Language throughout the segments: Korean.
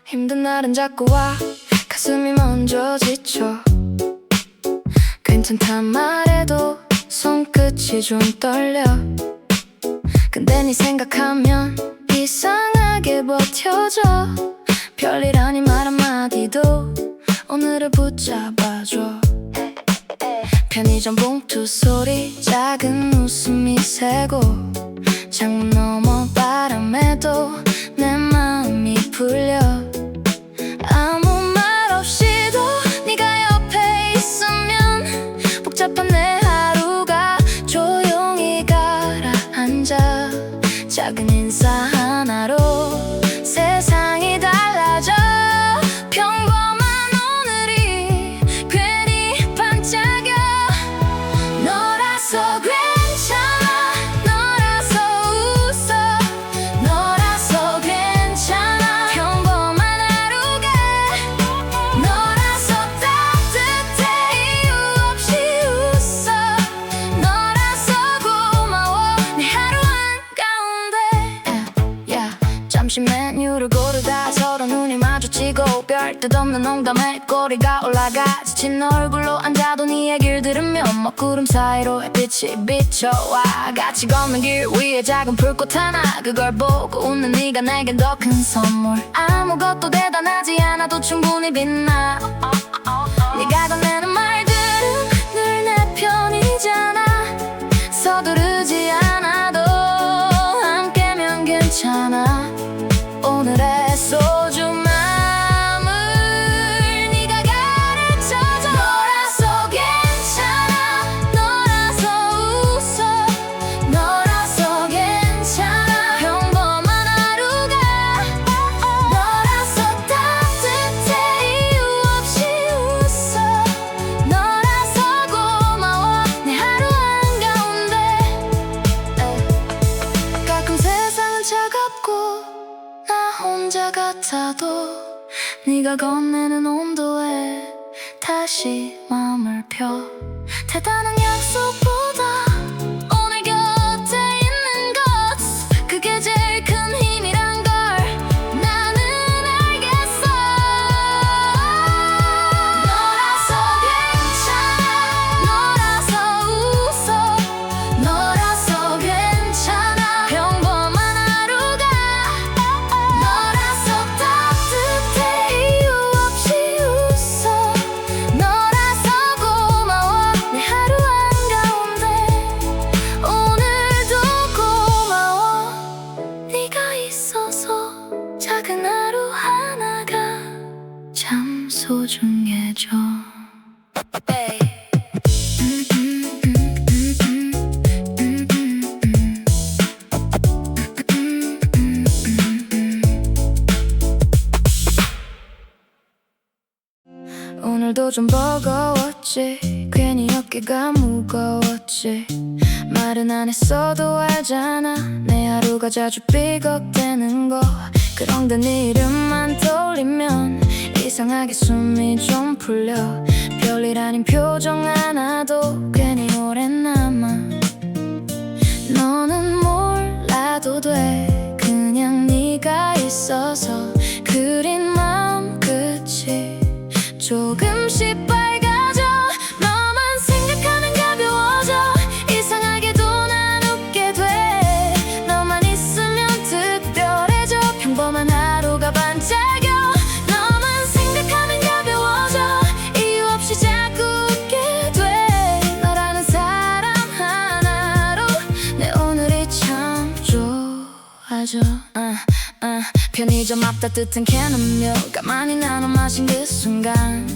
힘든 날은 자꾸 와 가슴이 먼저 지쳐 괜찮단 말해도 손끝이 좀 떨려 근데 네 생각하면 이상하게 버텨져 별일 아닌 말 한마디도 오늘을 붙잡아줘 편의점 봉투 소리 작은 웃음이 새고 창문 너머 바람에도 내 마음이 풀려 아무 말 없이도 네가 옆에 있으면 복잡한 내 하루가 조용히 가라앉아 작은 인사 하나로 세상이 달라져 평범한 오늘이 괜히 반짝여 너라서 괜찮아 너라서 웃어 너라서 괜찮아 평범한 하루가 너라서 따뜻해 이유 없이 웃어 너라서 고마워 내 하루 한가운데 잠시 메뉴를 고르다 서로 눈이 마주치고 별 뜻 없는 농담에 꼬리가 올라가 지친 얼굴로 앉아도 네 얘기를 들으면 먹구름 사이로 햇빛이 비춰와 같이 걷는 길 위에 작은 불꽃 하나 그걸 보고 웃는 네가 내겐 더 큰 선물 아무것도 대단하지 않아도 충분히 빛나 네가 건네는 말들은 늘 내 편이잖아 서두르지 않아도 함께면 괜찮아 오늘의 소중함을 네가 가르쳐줘 너라서 괜찮아 너라서 웃어 너라서 괜찮아 평범한 하루가 너라서 따뜻해 이유 없이 웃어 너라서 고마워 내 하루 한가운데 가끔 세상은 차갑고 나 혼자 같아도 네가 건네는 온도에 다시 마음을 펴 대단한 약속보다 오늘 곁에 있는 것 그게 제일 큰 힘이란 걸 나는 알겠어 너라서 괜찮아 너라서 웃어 너라서 괜찮아 평범한 하루가 너라서 따뜻해 이유 없이 웃어 너라서 고마워 내 하루 한가운데 오늘도 고마워 네가 있어서 작은 하루 하나가 참 소중해져 오늘도 좀 버거웠지 괜히 어깨가 무거웠지 말은 안 했어도 알잖아 내 하루가 자주 삐걱대는 거 그런데 네 이름만 떠올리면 이상하게 숨이 좀 풀려 별일 아닌 표정 하나도 괜히 오래 남아 너는 몰라도 돼 그냥 네가 있어서 그린 마음 끝이 조금씩 밝아져 너만 생각하면 가벼워져 이상하게도 난 웃게 돼 너만 있으면 특별해져 평범한 하루가 반짝여 너만 생각하면 가벼워져 이유 없이 자꾸 웃게 돼 너라는 사람 하나로 내 오늘이 참 좋아져 편의점 앞 따뜻한 캔 음료 가만히 나눠 마신 그 순간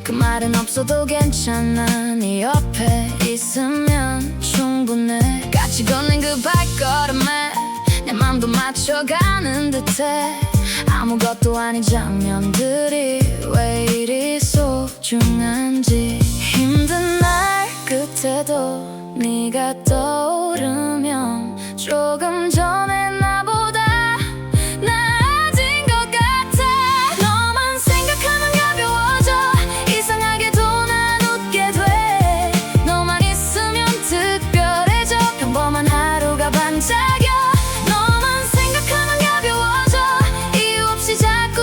그 말은 없어도 괜찮아 네 옆에 있으면 충분해 같이 걷는 그 발걸음에 내 맘도 맞춰가는 듯해 아무것도 아닌 장면들이 왜 이리 소중한지 힘든 날 끝에도 네가 떠오르면 조금 전에 나보다 나아진 것 같아 너만 생각하면 가벼워져 이상하게도 난 웃게 돼 너만 있으면 특별해져 평범한 하루가 반짝여 너만 생각하면 가벼워져 이유 없이 자꾸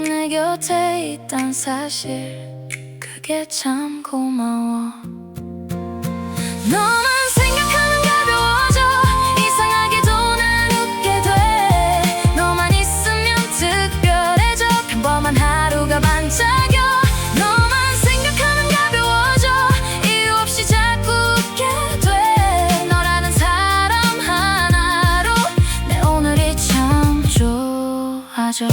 내 곁에 있단 사실 그게 참 고마워. 너만 생각하면 가벼워져. 이상하게도 난 웃게 돼. 너만 있으면 특별해져. 평범한 하루가 반짝여. 너만 생각하면 가벼워져. 이유 없이 자꾸 웃게 돼. 너라는 사람 하나로 내 오늘이 참 좋아져.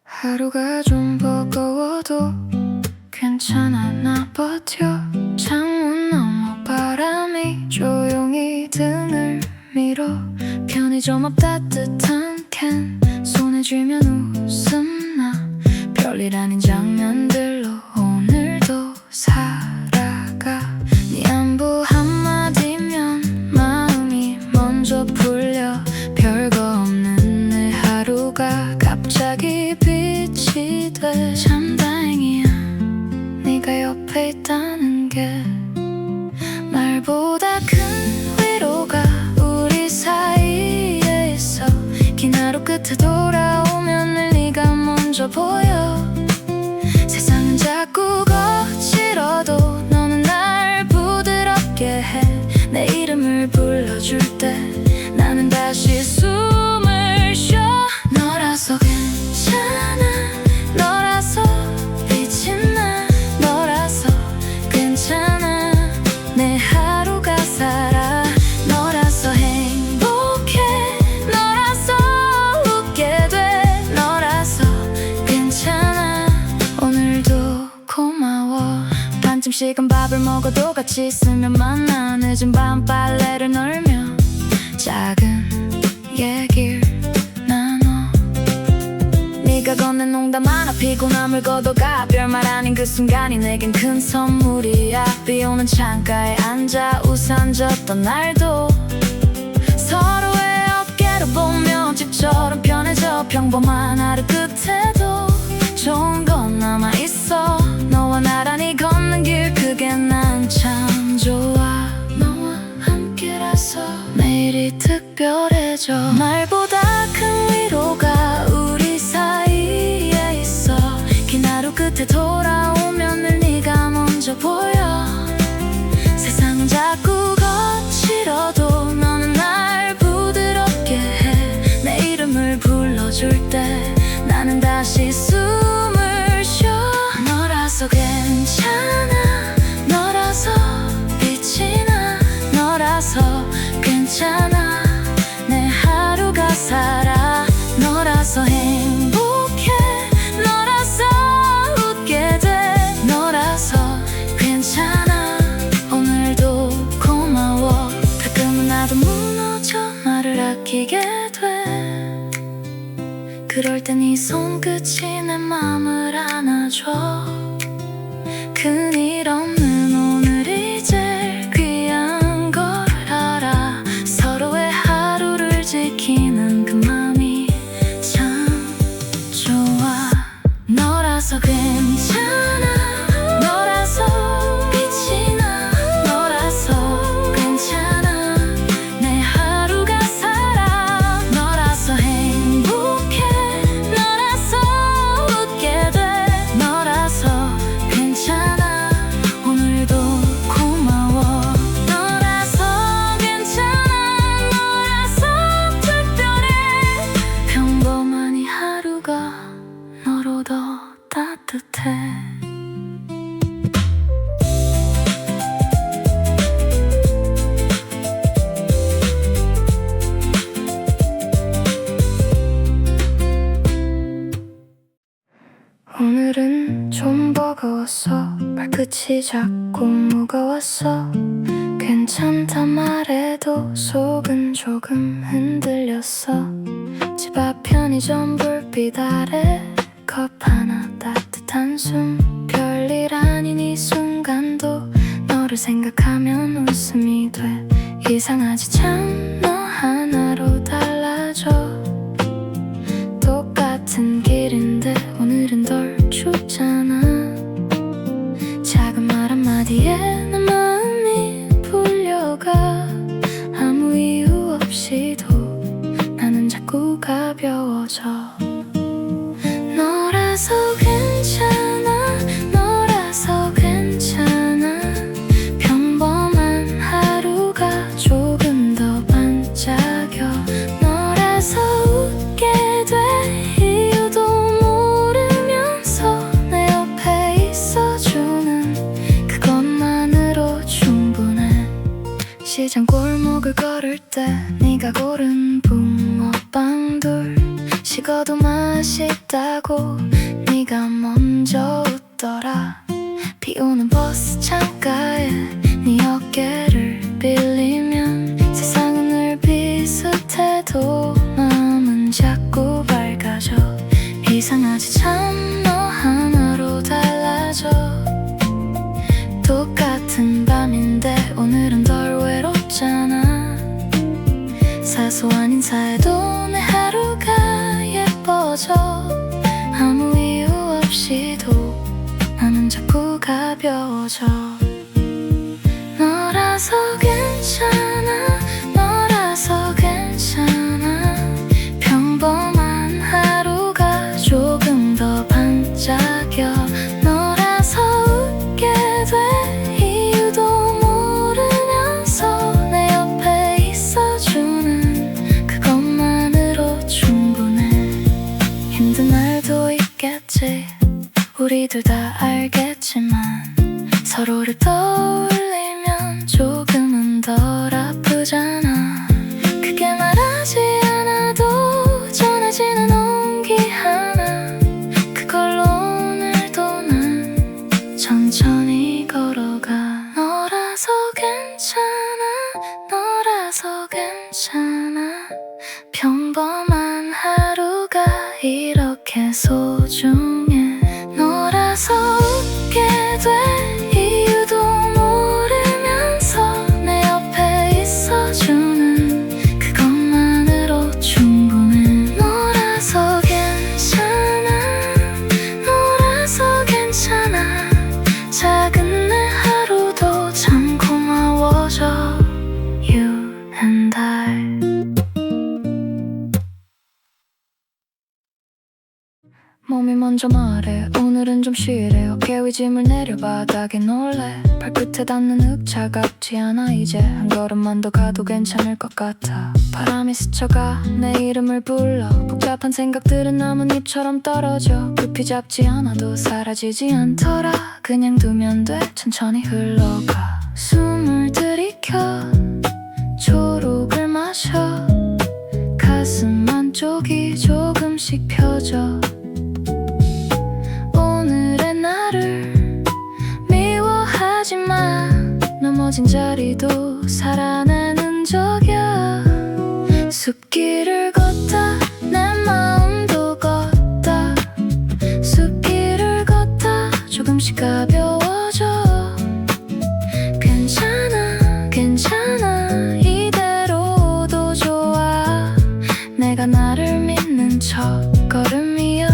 하루가 좀 버거워도 괜찮아 나 버텨. 창문 너머 바람이 조용히 등을 밀어. 편의점 앞 따뜻한 캔 손에 쥐면 웃음 나. 별일 아닌 장면들로 오늘도 살아가. 네 안부 한마디면 마음이 먼저 풀려. 별거 없는 내 하루가 갑자기 빛이 돼. 참 다행이야 네가 옆에 있다는 게. 말보다 큰 위로가 우리 사이에 있어. 긴 하루 끝에 돌아오면 늘 네가 먼저 보여. 세상은 자꾸 거칠어도 너는 날 부드럽게 해. 내 이름을 불러줄 때 나는 다시 숨을 쉬어. 너라서 괜찮아. 너라서 빛이 나. 너라서 괜찮아. 내 하루가 살아. 너라서 행복해. 너라서 웃게 돼. 너라서 괜찮아. 오늘도 고마워. 반쯤씩은 밥을 먹어도 같이 있으면 만나. 늦은 밤 빨래를 널며 작은 얘기를 나눠. 네가 건넨 농담 하나 피곤함을 걷어가. 별말 아닌 그 순간이 내겐 큰 선물이야. 비오는 창가에 앉아 우산 졌던 날도 서로의 어깨를 보며 집처럼 편해져. 평범한 하루 끝에도 좋은 건 남아있어. 너와 나란히 걷는 길 그게 난 참 좋아. 너와 함께라서 매일이 특별해져. 말보다 큰 위로가 우리 사이에 있어. 긴 하루 끝에 돌아오면 늘 네가 먼저 보여. 세상은 자꾸 거칠어도 너는 날 부드럽게 해. 내 이름을 불러줄 때 나는 다시 숨을 쉬어. 너라서 괜찮아. 너라서 빛이 나. 너라서 괜찮아. 내 하루가 살아. 너라서 행복해. 너라서 웃게 돼. 너라서 괜찮아. 오늘도 고마워. 가끔은 나도 무너져 말을 아끼게 돼. 그럴 땐 이 손끝이 내 맘을 안아줘. 큰일 없는 오늘이 제일 귀한 걸 알아. 서로의 하루를 지키는 그 맘이 참 좋아. 너라서 괜찮아. 너라서 빛이 나. 너라서 괜찮아. 내 하루가 살아. 너라서 행복해. 너라서 웃게 돼. 너라서 괜찮아. 오늘도 고마워. 너라서 괜찮아. 너라서 특별해. 평범한 이 하루가 너로 더 따뜻해. 오늘은 좀 버거웠어. 발끝이 자꾸 무거웠어. 괜찮단 말해도 속은 조금 흔들렸어. 집 앞 편의점 불빛 아래 컵 하나 따뜻한 숨. 별일 아닌 이 순간도 너를 생각하면 웃음이 돼. 이상하지 참 너 하나로 달라져. 똑같은 길인데 오늘은 덜 춥잖아. 어디에 내 마음이 풀려가. 아무 이유 없이도 나는 자꾸 가벼워져. 너라서 괜찮아, 너라서 괜찮아. 평범한 하루가 조금 더 반짝여. 너라서 웃게 돼 이유도 모르면서 내 옆에 있어주는 그것만으로 충분해. 시장 골목을 걸을 때 네가 고른 붕어빵 둘, 식어도 맛있다고 네가 먼저 웃더라. 비오는 버스 창가에 네 어깨를 빌리면 세상은 늘 비슷해도 마음은 자꾸 밝아져. 이상하지 참 너 하나로 달라져. 똑같은 밤인데 오늘은 덜 외롭잖아. 사소한 인사에도 내 하루가 예뻐져. 아무 이유 없이도 나는 자꾸 가벼워져. 너라서 괜찮아, 너라서 괜찮아. 평범한 하루가 조금 더 반짝여. 너라서 웃게 돼 이유도 모르면서 내 옆에 있어주는 그것만으로 충분해. 힘든 날도 있겠지, 우리 둘 다 알겠지만 서로를 떠올리면 조금은 덜 아프잖아. 크게 말하지 않아도 전해지는 온기 하나, 그걸로 오늘도 난 천천히 걸어가. 너라서 괜찮아, 너라서 괜찮아. 평범한 하루가 이렇게 소중해. 너라서 웃게 돼 이유도 모르면서 내 옆에 있어주는 그것만으로 충분해. 너라서 괜찮아, 너라서 괜찮아. 작은 내 하루도 참 고마워져. You and I. 몸이 먼저 말해 오늘은 좀 쉬래. 어깨 위 짐을 내려 바닥에 놀래. 발끝에 닿는 흙 차갑지 않아. 이제 한 걸음만 더 가도 괜찮을 것 같아. 바람이 스쳐가 내 이름을 불러. 복잡한 생각들은 나뭇잎처럼 떨어져. 급히 잡지 않아도 사라지지 않더라. 그냥 두면 돼 천천히 흘러가. 숨을 들이켜 초록을 마셔. 가슴 안쪽이 조금씩 펴져. 오늘의 나를 미워하지 마. 넘어진 자리도 살아내는 적이야. 숲길을 걷다 내 마음도 걷다. 숲길을 걷다 조금씩 가벼워져. 괜찮아 괜찮아 이대로도 좋아. 내가 나를 믿는 첫 걸음이야.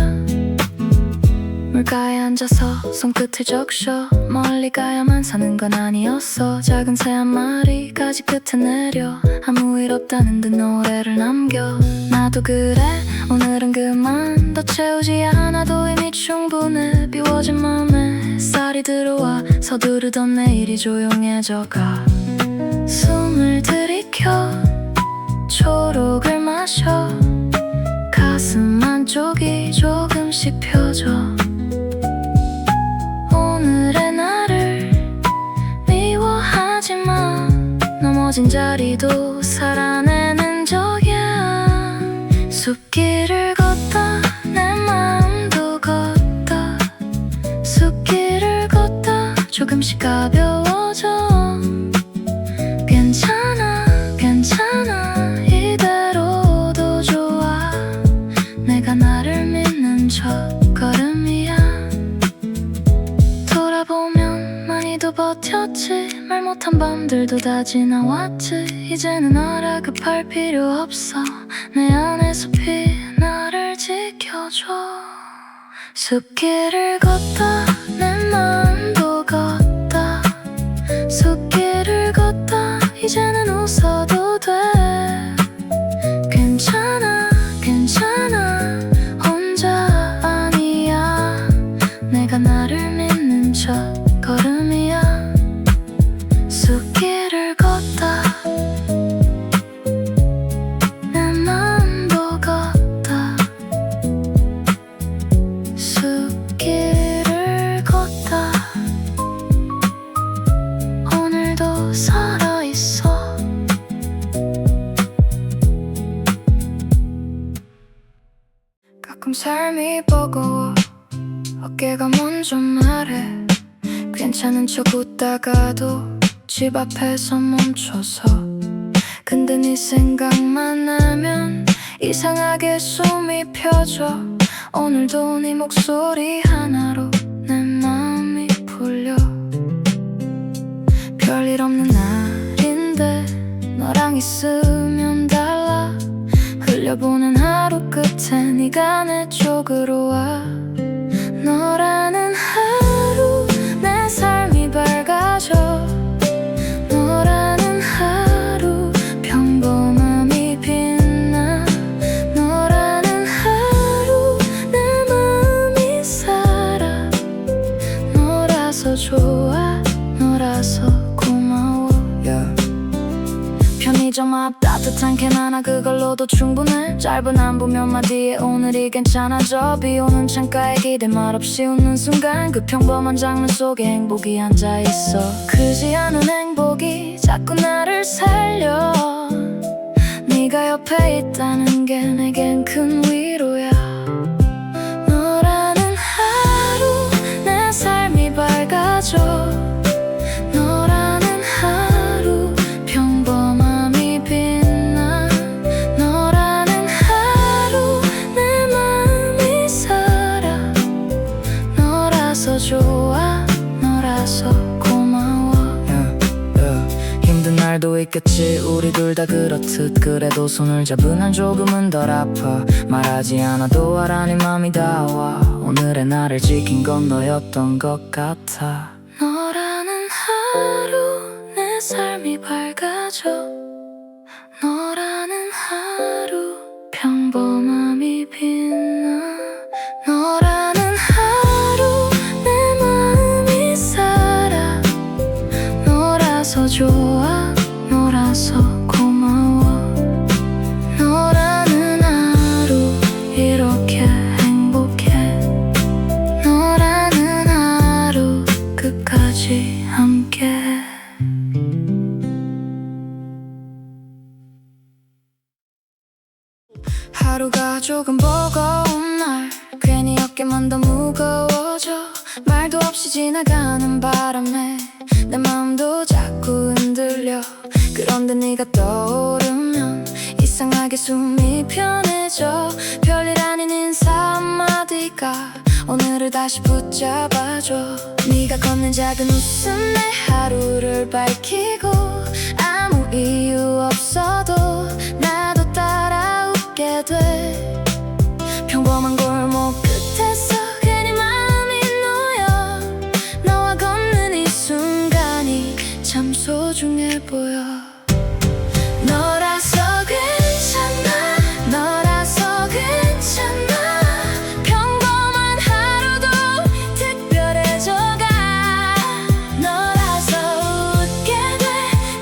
물가에 앉아서 손끝을 적셔. 멀리 가야만 사는 건 아니었어. 작은 새 한 마리 가지 끝에 내려. 아무 일 없다는 듯 노래를 남겨. 나도 그래 오늘은 그만. 더 채우지 않아도 이미 충분해. 비워진 맘에 쌀이 들어와 서두르던 내일이 조용해져가. 숨을 들이켜 초록을 마셔. 가슴 안쪽이 조금씩 펴져. 오늘의 나를 미워하지 마. 넘어진 자리도 살아내는 적이야. 숲길을 걷다 내 마음도 걷다. 숲길을 걷다 조금씩 가벼워져. 괜찮아 괜찮아 이대로도 좋아. 내가 나를 믿는 첫걸음이야. 돌아보면 많이도 버텼지. 말 못한 밤들도 다 지나왔지. 이제는 알아급할 필요 없어. 내 안에 숲이 나를 지켜줘. 숲길을 걷다 내 마음도 걷다. 삶이 버거워 어깨가 먼저 말해 괜찮은 척 웃다가도 집 앞에서 멈춰서 근데 네 생각만 나면 이상하게 숨이 펴져 오늘도 네 목소리 하나로 내 마음이 풀려 별일 없는 날인데 너랑 있으면 달라 흘려보는 하루 끝에 네가 내 쪽으로 와 너라는 하루 내 삶이 밝아져 너라는 하루 평범함이 빛나 너라는 하루 내 마음이 살아 너라서 좋아 너라서 고마워 편의점 앞 따뜻한 캔 하나 그걸로도 충분해 짧은 안부 몇 마디에 오늘이 괜찮아져 비오는 창가에 기대 말없이 웃는 순간 그 평범한 장면 속에 행복이 앉아있어 크지 않은 행복이 자꾸 나를 살려 네가 옆에 있다는 게 내겐 큰 위로야 너라는 하루 내 삶이 밝아져 너라는 하루 평범함이 빛나 너라는 하루 내 마음이 살아 너라서 좋아 너라서 고마워 힘든 날도 있겠지 우리 둘 다 그렇듯 그래도 손을 잡으면 조금은 덜 아파 말하지 않아도 알아 네 맘이 닿아 오늘의 나를 지킨 건 너였던 것 같아 너라는 하루 내 삶이 밝아져 너라는 하루 평범함이 빛나 너라는 하루 내 마음이 살아 너라서 좋아 너라서 고마워 너라는 하루 이렇게 행복해 너라는 하루 끝까지 함께 하루가 조금 버거운 날 괜히 어깨만 더 무거워져 말도 없이 지나가는 바람에 내 마음도 자꾸 흔들려 그런데 네가 떠오르면 이상하게 숨이 편해져 별일 아닌 인사 한마디가 오늘을 다시 붙잡아줘 네가 걷는 작은 웃음 내 하루를 밝히고 아무 이유 없어도 나도 따라 웃게 돼 평범한 골목 끝에서 괜히 마음이 놓여 너와 걷는 이 순간이 참 소중해 보여 너라서 괜찮아 너라서 괜찮아 평범한 하루도 특별해져가 너라서 웃게 돼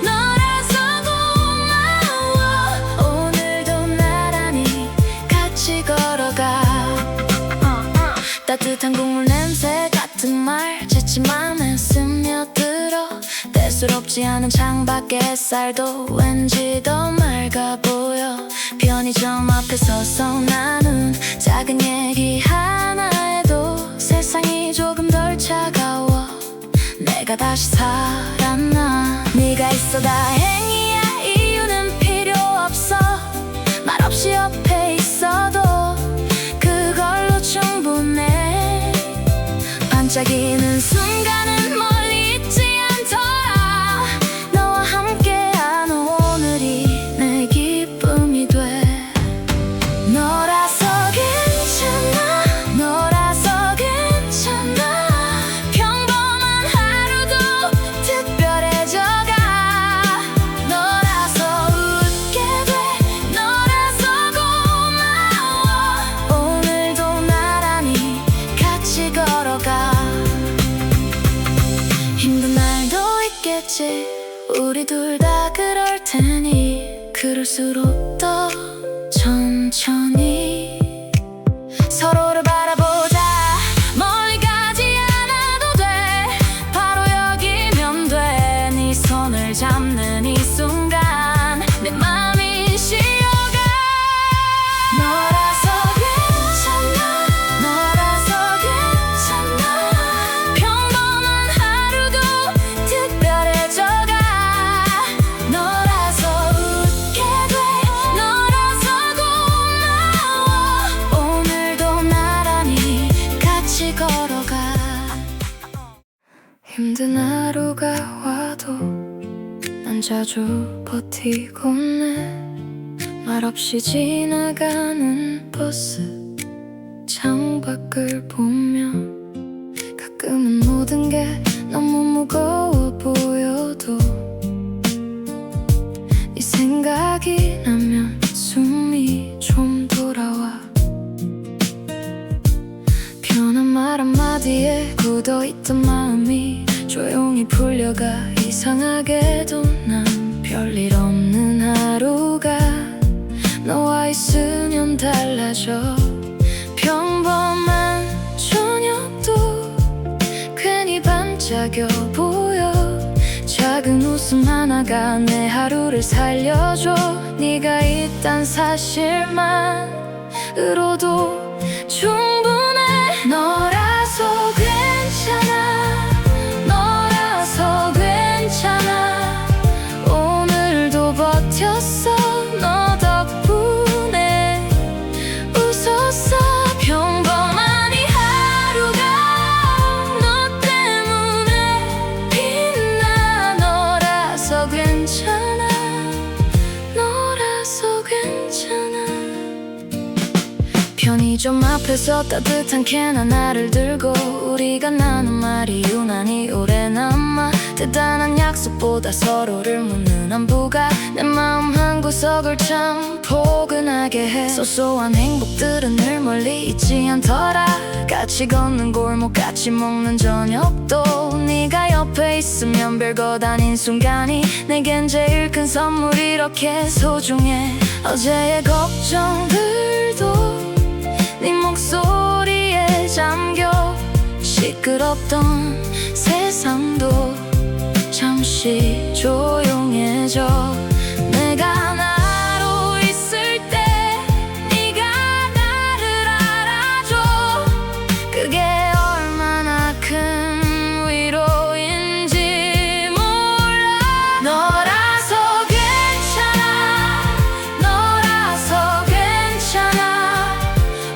너라서 고마워 오늘도 나란히 같이 걸어가 따뜻한 국물 냄새 같은 말 지친 맘에 스며들어 대수롭지 않은 창밖 햇살도 왠지 더 맑아 보여 편의점 앞에 서서 나눈 작은 얘기 하나에도 세상이 조금 덜 차가워 내가 다시 살아나 네가 있어 다행이야 이유는 필요 없어 말없이 옆에 있어도 그걸로 충분해 반짝이는 순간은 멀리 있지 않더라 너와 함께한 오늘이 내 기쁨이 돼 너라서 괜찮아 너라서 괜찮아 평범한 하루도 특별해져가 너라서 웃게 돼 너라서 고마워 오늘도 나란히 같이 걸어가 힘든 날도 있겠지 우리 둘 다 그럴 테니 그럴수록 더 천천히 서로를 바라보자 멀리 가지 않아도 돼 바로 여기면 돼 네 손을 잡는 이 순간 내 맘이 쉬어가 너라서 괜찮아 힘든 하루가 와도 난 자주 버티곤 해. 말없이 지나가는 버스 창밖을 보며 가끔은 모든 게 너무 무거워 보여도 네 생각이 나면 숨이 좀 돌아와. 편한 말 한마디에 굳어있던 마음이 조용히 풀려가. 이상하게도 난 별일 없는 하루가 너와 있으면 달라져. 평범한 저녁도 괜히 반짝여 보여. 작은 웃음 하나가 내 하루를 살려줘. 네가 있단 사실만으로도 충분해. 너라서 괜찮아. 너라서 괜찮아. 오늘도 버텼어. 너 덕분에 웃었어. 평범한 이 하루가 너 때문에 빛나. 너라서 괜찮아. 너라서 괜찮아. 편의점 앞에서 따뜻한 캔 하나를 들고 우리가 나눈 말이 유난히 오래 남아. 대단한 약속보다 서로를 묻는 안부가 내 마음 한구석을 참 포근하게 해. 소소한 행복들은 늘 멀리 있지 않더라. 같이 걷는 골목, 같이 먹는 저녁도 네가 옆에 있으면 별것 아닌 순간이 내겐 제일 큰 선물. 이렇게 소중해. 어제의 걱정들도 네 목소리에 잠겨. 시끄럽던 세상도 잠시 조용해져. 내가 나로 있을 때 네가 나를 알아줘. 그게 얼마나 큰 위로인지 몰라. 너라서 괜찮아. 너라서 괜찮아.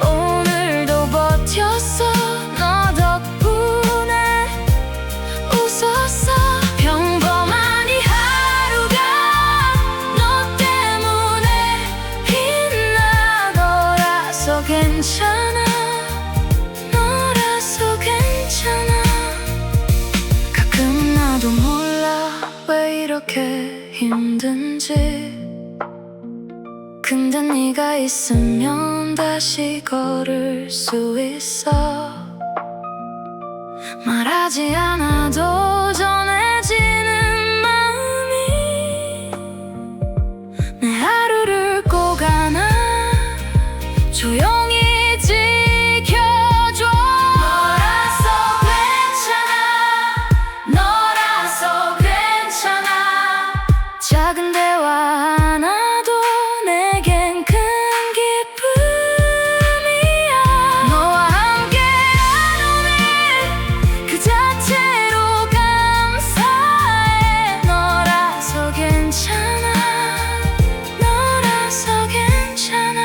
오늘도 버텼어. 너 덕분에 웃었어. 평범한 이 하루가 너 때문에 빛나. 너라서 괜찮아. 너라서 괜찮아. 가끔 나도 몰라 왜 이렇게 힘든지. 근데 네가 있으면 다시 걸을 수 있어. 말하지 않아도 전해지는 마음이 내 하루를 꼭 안아. 조용히 지켜줘. 너라서 괜찮아. 너라서 괜찮아. 작은 대화 하나도 내겐 큰 기쁨이야. 너와 함께한 오늘 그 자체로 감사해. 너라서 괜찮아. 너라서 괜찮아.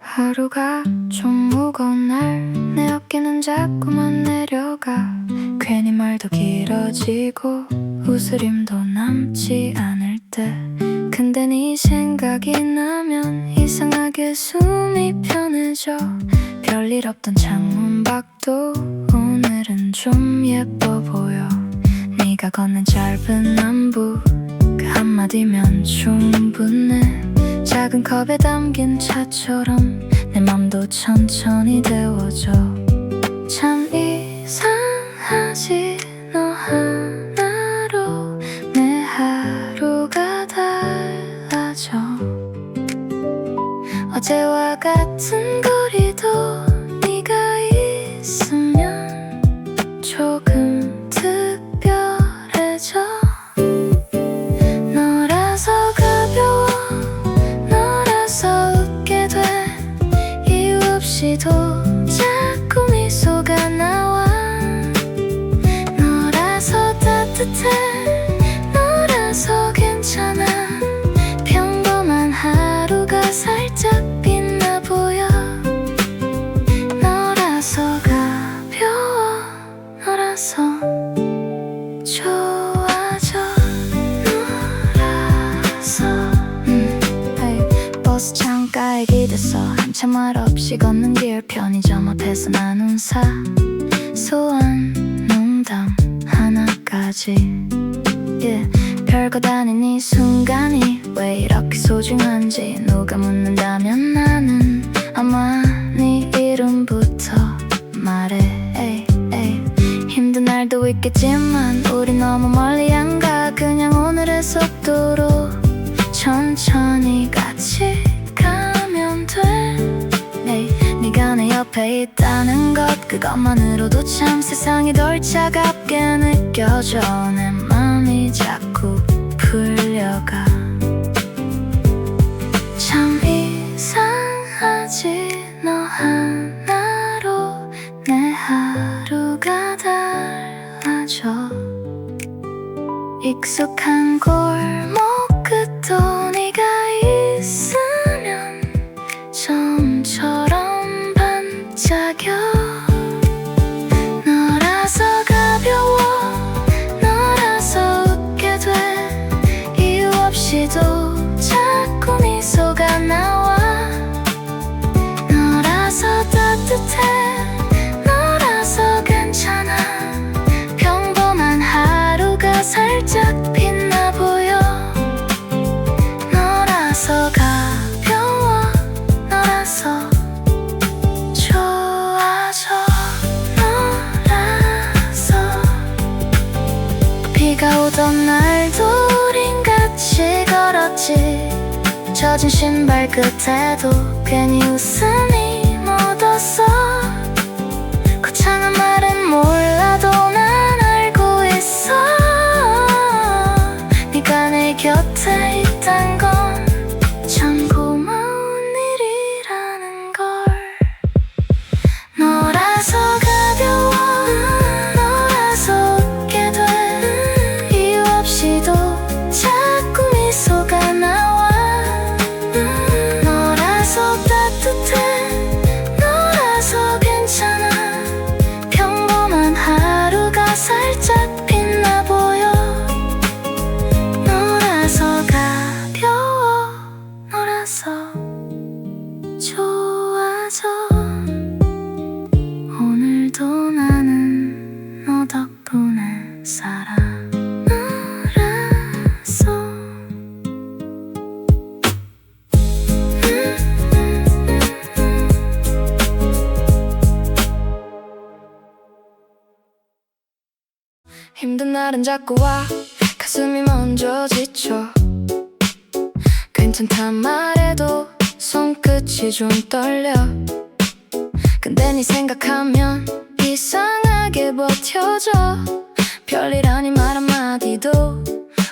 하루가 좀 무거운 날 내 어깨는 자꾸만 내려가. 괜히 말도 길어지고 웃으림도 남지 않을 때. 근데 네 생각이 나면 이상하게 숨이 편해져. 별일 없던 창문 밖도 오늘은 좀 예뻐 보여. 네가 걷는 짧은 안부 그 한마디면 충분해. 작은 컵에 담긴 차처럼 내 맘도 천천히 데워져. 참 이상하지. 너 하나로 내 하루가 달라져. 어제와 같은 거리도 네가 있으면 조금 특별해져. 너라서 가벼워. 너라서 웃게 돼. 이유 없이도 자꾸 미소가 나와. 너라서 좋아져 너라서 버스 창가에 기대서 한참 말 없이 걷는 길 편의점 앞에서 나눈 사소한 농담 하나까지 별거 아닌 이 순간이 왜 이렇게 소중한지 누가 묻는다면 나는 아마 네 이름부터 말해 힘든 날도 있겠지만 우리 너무 멀리 안 가 그냥 오늘의 속도로 천천히 같이 가면 돼 네가 내 옆에 있다는 것 그것만으로도 참 세상이 덜 차갑게 느껴져 내 맘이 자꾸 풀려가 참 이상하지 너 하나로 내 하루가 달라져 익숙한 골목 끝도 네가 있으면 처음처럼 반짝여 너라서 가벼워 너라서 웃게 돼 이유 없이도 자꾸 미소가 나와 너라서 따뜻해 너라서 괜찮아 평범한 하루가 살짝 빛나 보여 너라서 가벼워 너라서 좋아져 너라서 비가 오던 날도 우린 같이 걸었지 젖은 신발 끝에도 괜히 웃음이 묻었어 거창한 말은 몰라도 난 알고 있어 네가 내 곁에 있단 건 참 고마운 일이라는 걸 너라서 가벼워 너라서 웃게 돼 이유 없이도 자꾸 미소가 나와 너라서 따뜻해 너라서 괜찮아 평범한 하루가 살짝 빛나 보여 너라서 가벼워 너라서 좋아져 오늘도 나는 너 덕분에 살아 너라서 힘든 날은 자꾸 와 가슴이 먼저 지쳐 괜찮단 말해도 손끝이 좀 떨려 근데 네 생각하면 이상하게 버텨져 별일 아닌 말 한마디도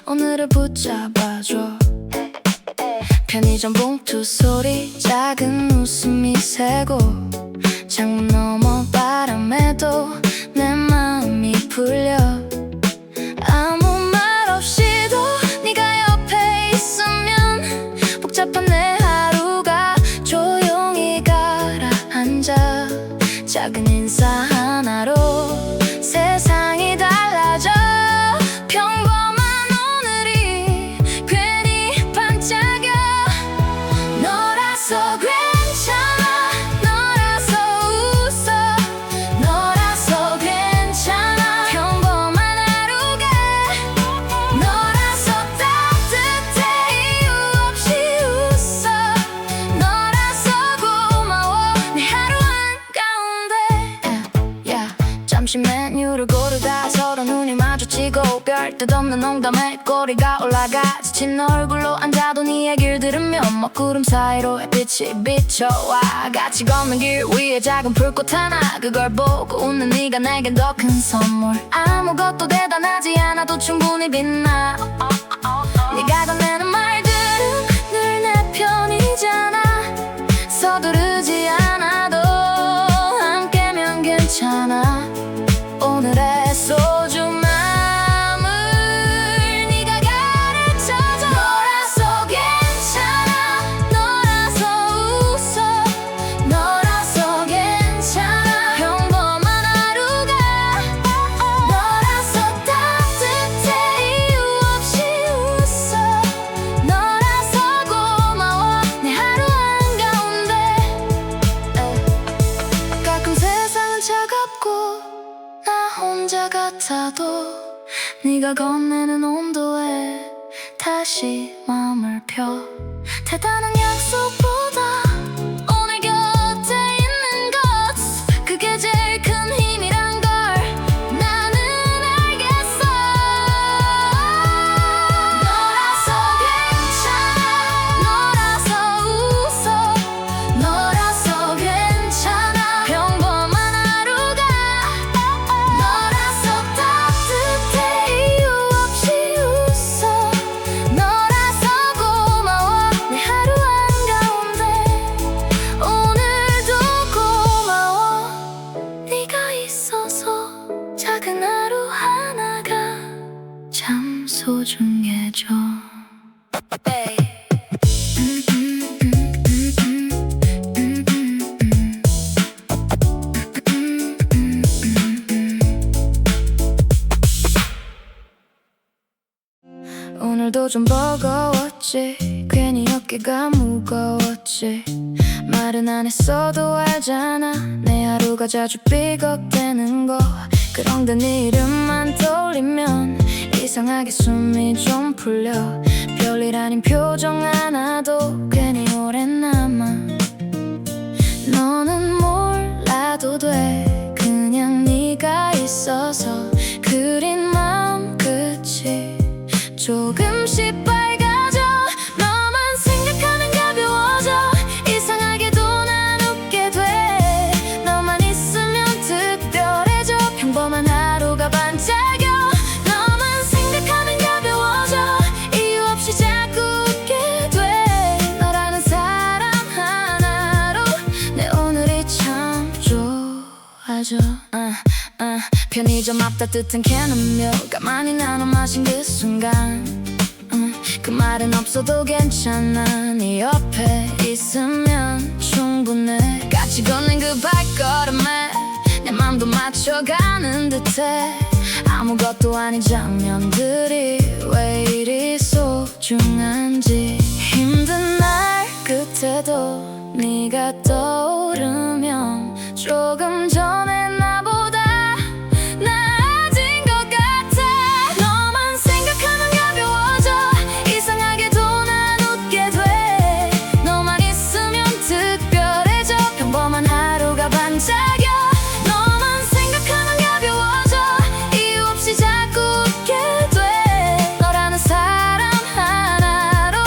오늘을 붙잡아줘 편의점 봉투 소리 작은 웃음이 새고 창문 너머 바람에도 내 마음이 풀려 아무 말 없이도 네가 옆에 있으면 복잡한 내 하루가 조용히 가라앉아 작은 인사 하나로 세상이 달라져 평범한 오늘이 괜히 반짝여 너라서 괜찮아 너라서 웃어 너라서 괜찮아 평범한 하루가 너라서 따뜻해 이유 없이 웃어 너라서 고마워 내 하루 한가운데 잠시 메뉴를 고르다 서로 눈이 마주치고 별 뜻 없는 농담에 꼬리가 올라가 지친 얼굴로 앉아도 네 얘기를 들으면 먹구름 사이로 햇빛이 비춰와 같이 걷는 길 위에 작은 불꽃 하나 그걸 보고 웃는 네가 내겐 더 큰 선물 아무것도 대단하지 않아도 충분히 빛나 네가 건네는 말들은 늘 내 편이잖아 서두르지 않아도 함께면 괜찮아 오늘의 소중함을 네가 가르쳐줘 너라서 괜찮아 너라서 웃어 너라서 괜찮아 평범한 하루가 남자 같아도 네가 건네는 온도에 다시 마음을 펴. 대단한 약속보다 오늘 곁에 있는 것, 그게 제일 큰 힘이란 걸 나는 알겠어. 너라서 괜찮아, 너라서 웃어, 너라서 괜찮아. 평범한 하루가 너라서 따뜻해, 이유 없이 웃어. 너라서 고마워, 내 하루 한가운데 오늘도 고마워. 네가 있어서 작은 하루 하나가 참 소중해져. 오늘도 좀 버거웠지, 괜히 어깨가 무거웠지. 말은 안 했어도 알잖아, 내 하루가 자주 삐걱대는 거. 그런데 네 이름만 떠올리면 이상하게 숨이 좀 풀려. 별일 아닌 표정 하나도 괜히 오래 남아. 너는 몰라도 돼, 그냥 네가 있어서. 그린 마음 끝이 조금씩 밝아져. 너만 생각하면 가벼워져, 이상하게도 난 웃게 돼. 너만 있으면 특별해져, 평범한 하루가 반짝여. 너만 생각하면 가벼워져, 이유 없이 자꾸 웃게 돼. 너라는 사람 하나로 내 오늘이 참 좋아져. 편의점 앞 따뜻한 캔 음료 가만히 나눠 마신 그 순간, 그 말은 없어도 괜찮아, 네 옆에 있으면 충분해. 같이 걷는 그 발걸음에 내 맘도 맞춰가는 듯해. 아무것도 아닌 장면들이 왜 이리 소중한지. 힘든 날 끝에도 네가 떠오르면 조금 전에 나보다 나아진 것 같아. 너만 생각하면 가벼워져, 이상하게도 난 웃게 돼. 너만 있으면 특별해져, 평범한 하루가 반짝여. 너만 생각하면 가벼워져, 이유 없이 자꾸 웃게 돼. 너라는 사람 하나로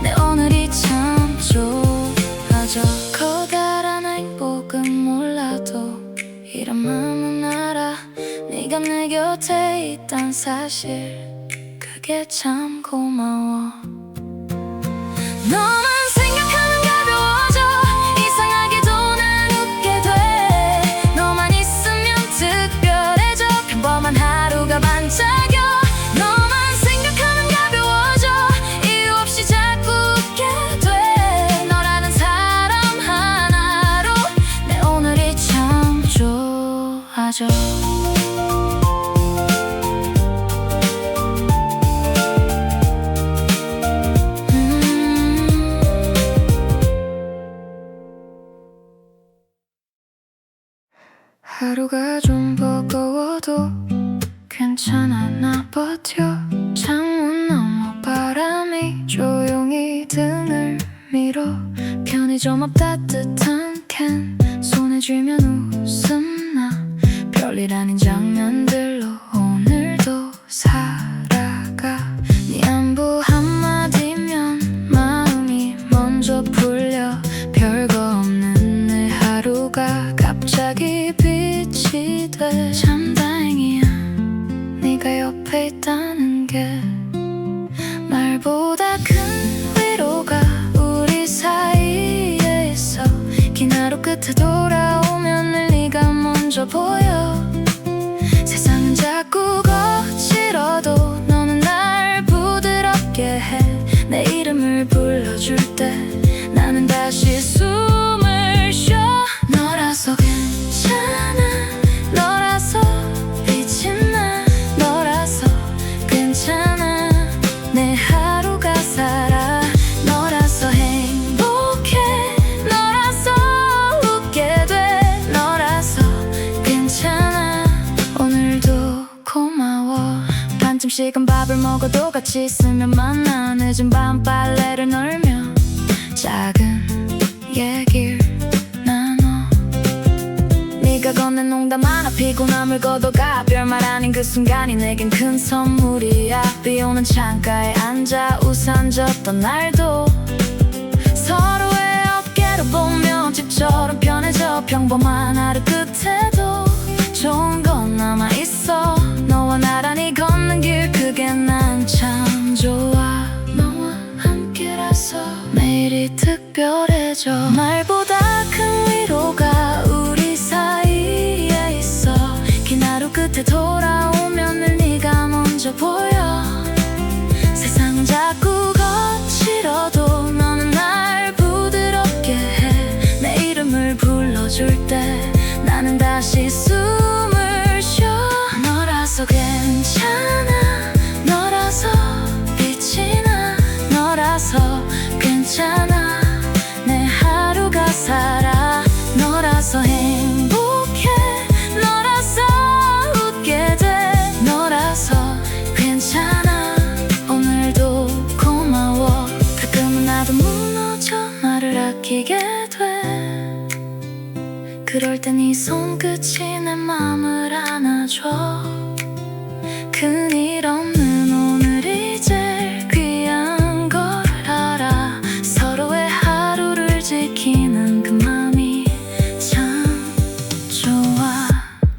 내 오늘이 참 좋아져. 커다란 행복은 몰라도 이런 마음은 알아, 네가 내 곁에 있단 사실, 그게 참 고마워. 너만 생각하면 가벼워져, 이상하게도 난 웃게 돼. 너만 있으면 특별해져, 평범한 하루가 반짝여. 너만 생각하면 가벼워져, 이유 없이 자꾸 웃게 돼. 너라는 사람 하나로 내 오늘이 참 좋아져. 하루가 좀 버거워도 괜찮아, 나 버텨. 창문 너머 바람이 조용히 등을 밀어. 편의점 앞 따뜻한 캔 손에 쥐면 웃음 나. 별일 아닌 장면들로 오늘도 살아가. 네 안부 한마디면 마음이 먼저 풀려. 별거 없는 내 하루가 갑자기 빛이 돼. 참 다행이야, 네가 옆에 있다는 게. 말보다 큰 위로가 우리 사이에 있어. 긴 하루 끝에 돌아오면 늘 네가 먼저 보여. 세상 점심시간 밥을 먹어도 같이 있으면 만나. 늦은 밤 빨래를 널며 작은 얘기를 나눠. 네가 건넨 농담 하나 피곤함을 걷어가. 별말 아닌 그 순간이 내겐 큰 선물이야. 비오는 창가에 앉아 우산 졌던 날도 서로의 어깨를 보며 집처럼 편해져. 평범한 하루 끝에도 좋은 건 남아있어. 너와 나란히 걷는 길 그게 난 참 좋아. 너와 함께라서 매일이 특별해져. 말보다 큰 위로가 우리 사이에 있어. 긴 하루 끝에 돌아오면 늘 네가 먼저 보여. 세상은 자꾸 거칠어도 너는 날 부드럽게 해. 내 이름을 불러줄 때 나는 다시 숨을 쉬어. 너라서 괜찮아. 너라서 빛이 나. 너라서 괜찮아. 내 하루가 살아. 너라서 행복해. 너라서 웃게 돼. 너라서 괜찮아. 오늘도 고마워. 가끔은 나도 무너져 말을 아끼게 돼. 그럴 땐 네 손끝이 내 맘을 안아줘. 큰일 없는 오늘이 제일 귀한 걸 알아. 서로의 하루를 지키는 그 맘이 참 좋아.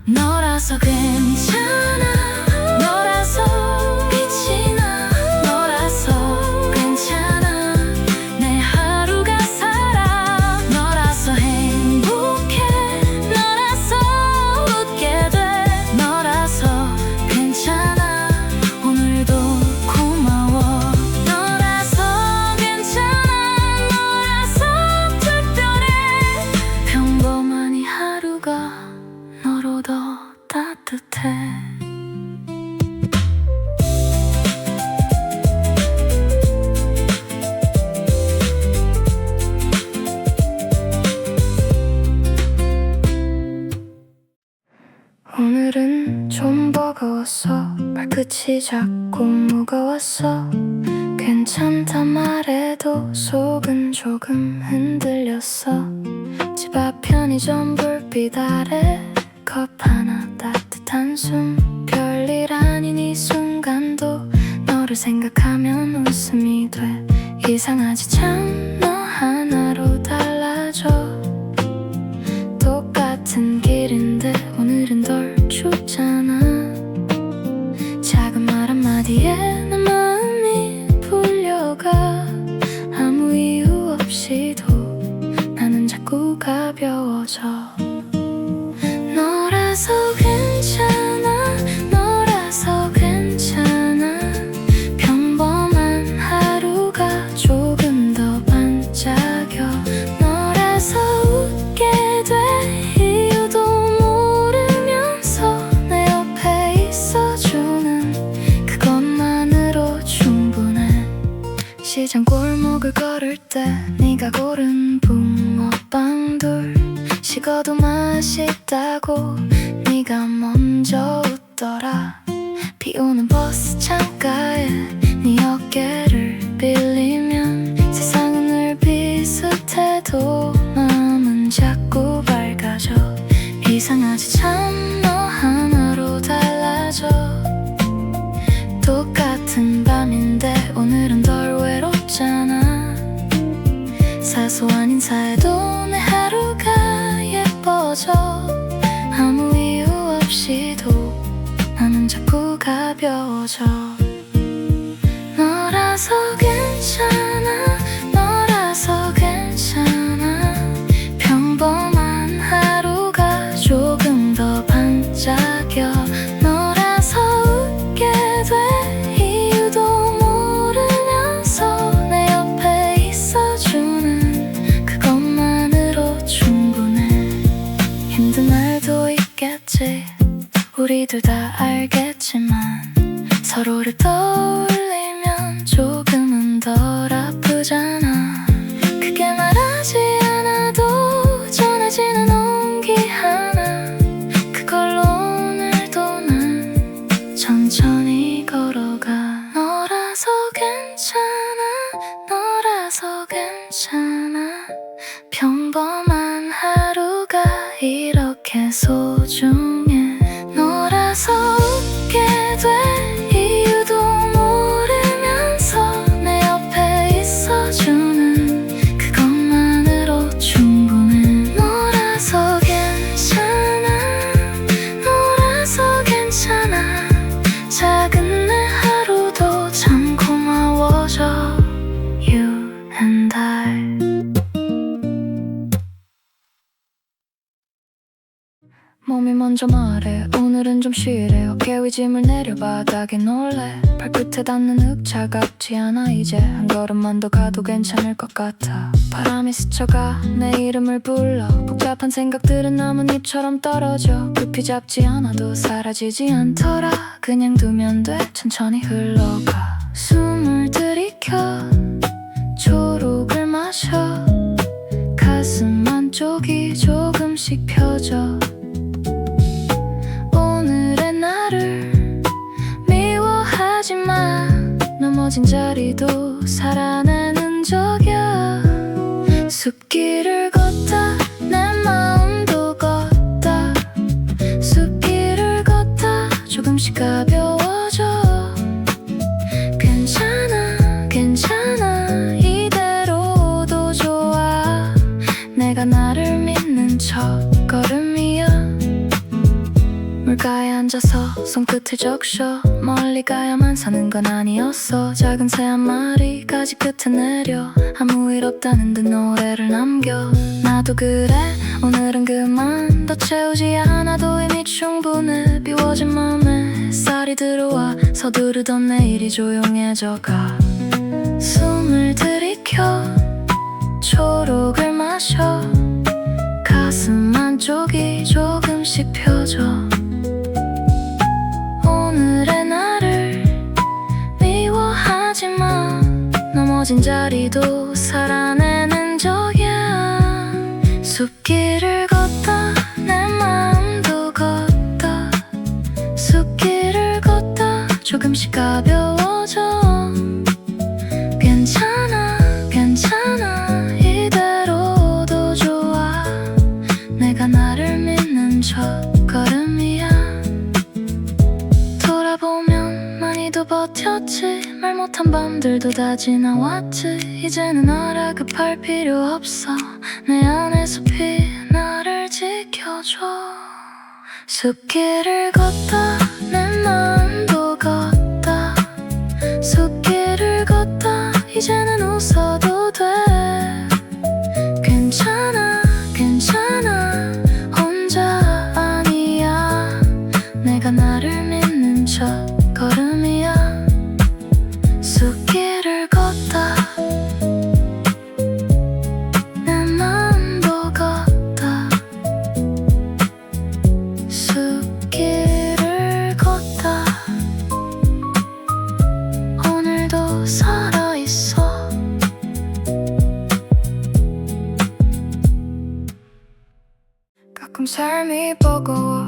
너라서 괜찮아. 너라서 빛이 나. 너라서 괜찮아. 내 하루가 살아. 너라서 행복해. 너라서 웃게 돼. 너라서 괜찮아. 오늘도 고마워. 너라서 괜찮아. 너라서 특별해. 평범한 이 하루가 너로 더 따뜻해. 오늘은 좀 버거웠어. 발끝이 자꾸 무거웠어. 괜찮단 말해도 속은 조금 흔들렸어. 집 앞 편의점 불빛 아래 컵 하나 따뜻한 숨. 별일 아닌 이 순간도 너를 생각하면 웃음이 돼. 이상하지 참 너 하나로 달라져. 똑같은 길인데 오늘은 덜 춥잖아. 작은 말 한마디에 내 마음이 풀려가. 아무 이유 없이도 나는 자꾸 가벼워져. 너라서 괜찮아. 너라서 괜찮아. 평범한 하루가 조금 더 반짝여. 너라서 웃게 돼. 이유도 모르면서 내 옆에 있어주는 그것만으로 충분해. 시장 골목을 걸을 때 네가 고른 붕어빵 둘. 식어도 맛있다고 네가 먼저 웃더라. 비오는 버스 창가에 네 어깨를 빌리면 세상은 늘 비슷해도 마음은 자꾸 밝아져. 이상하지 참 너 하나로 달라져. 똑같은 밤인데 오늘은 덜 외롭잖아. 사소한 인사에도 내 하루가 예뻐져. 아무 이유 없이도 나는 자꾸 가벼워져. 너라서 괜찮아. 너라서 괜찮아. 평범한 하루가 조금 더 반짝여. 너라서 웃게 돼. 이유도 모르면서 내 옆에 있어주는 그것만으로 충분해. 힘든 날도 있겠지. 우리 둘 다 알겠지만 서로를 떠올리면 조금은 덜 아프잖아. 크게 말하지 않아도 전해지는 온기 하나. 그걸로 오늘도 난 천천히 걸어 먼저 말해. 오늘은 좀 쉬래. 어깨 위 짐을 내려 바닥에 놀래. 발끝에 닿는 흙 차갑지 않아. 이제 한 걸음만 더 가도 괜찮을 것 같아. 바람이 스쳐가 내 이름을 불러. 복잡한 생각들은 나뭇잎처럼 떨어져. 급히 잡지 않아도 사라지지 않더라. 그냥 두면 돼. 천천히 흘러가. 숨을 들이켜 초록을 마셔. 가슴 안쪽이 조금씩 펴져. 오늘의 나를 미워하지 마. 넘어진 자리도 살아내는 적이야. 숲길을 걷다 내 마음도 걷다. 숲길을 걷다 조금씩 가벼워져. 괜찮아 괜찮아 이대로도 좋아. 내가 나를 믿는 첫걸음이야. 물가에 앉아서 손끝을 적셔. 멀리 가야만 사는 건 아니었어. 작은 새 한 마리 가지 끝에 내려. 아무 일 없다는 듯 노래를 남겨. 나도 그래 오늘은 그만. 더 채우지 않아도 이미 충분해. 비워진 맘에 쌀이 들어와. 서두르던 내일이 조용해져가. 숨을 들이켜 초록을 마셔. 가슴 안쪽이 조금씩 펴져. 오늘의 나를 미워하지 마. 넘어진 자리도 살아내는 적이야. 숲길을 걷다 내 마음도 걷다. 숲길을 걷다 조금씩 가벼워져. 괜찮아 괜찮아 이대로도 좋아. 내가 나를 믿는 첫걸음이야. 돌아보면 많이도 버텼지. 말 못한 밤들도 다 지나왔지. 이제는 알아 급할 필요 없어. 내 안에 숲이 나를 지켜줘. 숲길을 걷다 내 마음도 걷다. 숲길을 걷다 이제는 웃어도 돼. 괜찮아 괜찮아 혼자 아니야. 내가 나를 믿는 첫걸음이야. 숲길을 걷다 내 마음도 걷다. 숲길을 걷다 오늘도 살아있어. 가끔 삶이 버거워.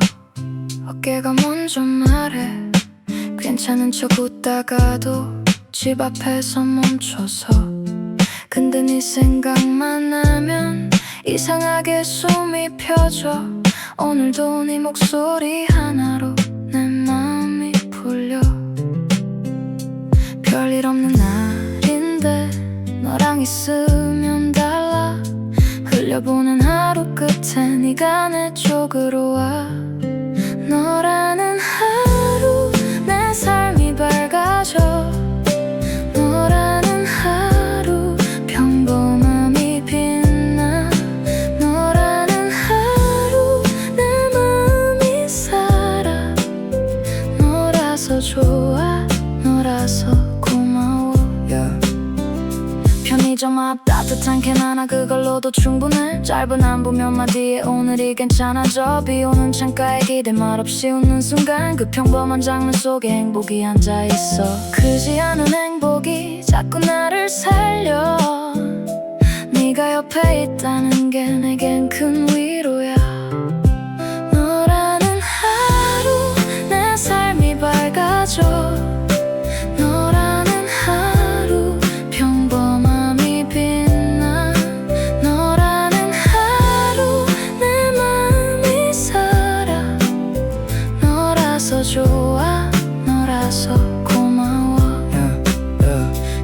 어깨가 먼저 말해. 괜찮은 척 웃다가도 집 앞에서 멈춰서. 근데 네 생각만 나면 이상하게 숨이 펴져. 오늘도 네 목소리 하나로 내 마음이 풀려. 별일 없는 날인데 너랑 있으면 달라. 흘려보는 하루 끝에 네가 내 쪽으로 와. 너라는 하루 내 삶이 밝아져. 너라는 하루 평범함이 빛나. 너라는 하루 내 마음이 살아. 너라서 좋아 너라서 고마워. 편의점 앞 따뜻한 캔 하나 그걸로도 충분해. 짧은 안부 몇 마디에 오늘이 괜찮아져. 비오는 창가에 기대 말없이 웃는 순간. 그 평범한 장면 속에 행복이 앉아있어. 크지 않은 행복이 자꾸 나를 살려. 네가 옆에 있다는 게 내겐 큰 위로야. 너라는 하루 내 삶이 밝아져. 너라는 하루 평범함이 빛나. 너라는 하루 내 마음이 살아. 너라서 좋아 너라서 고마워.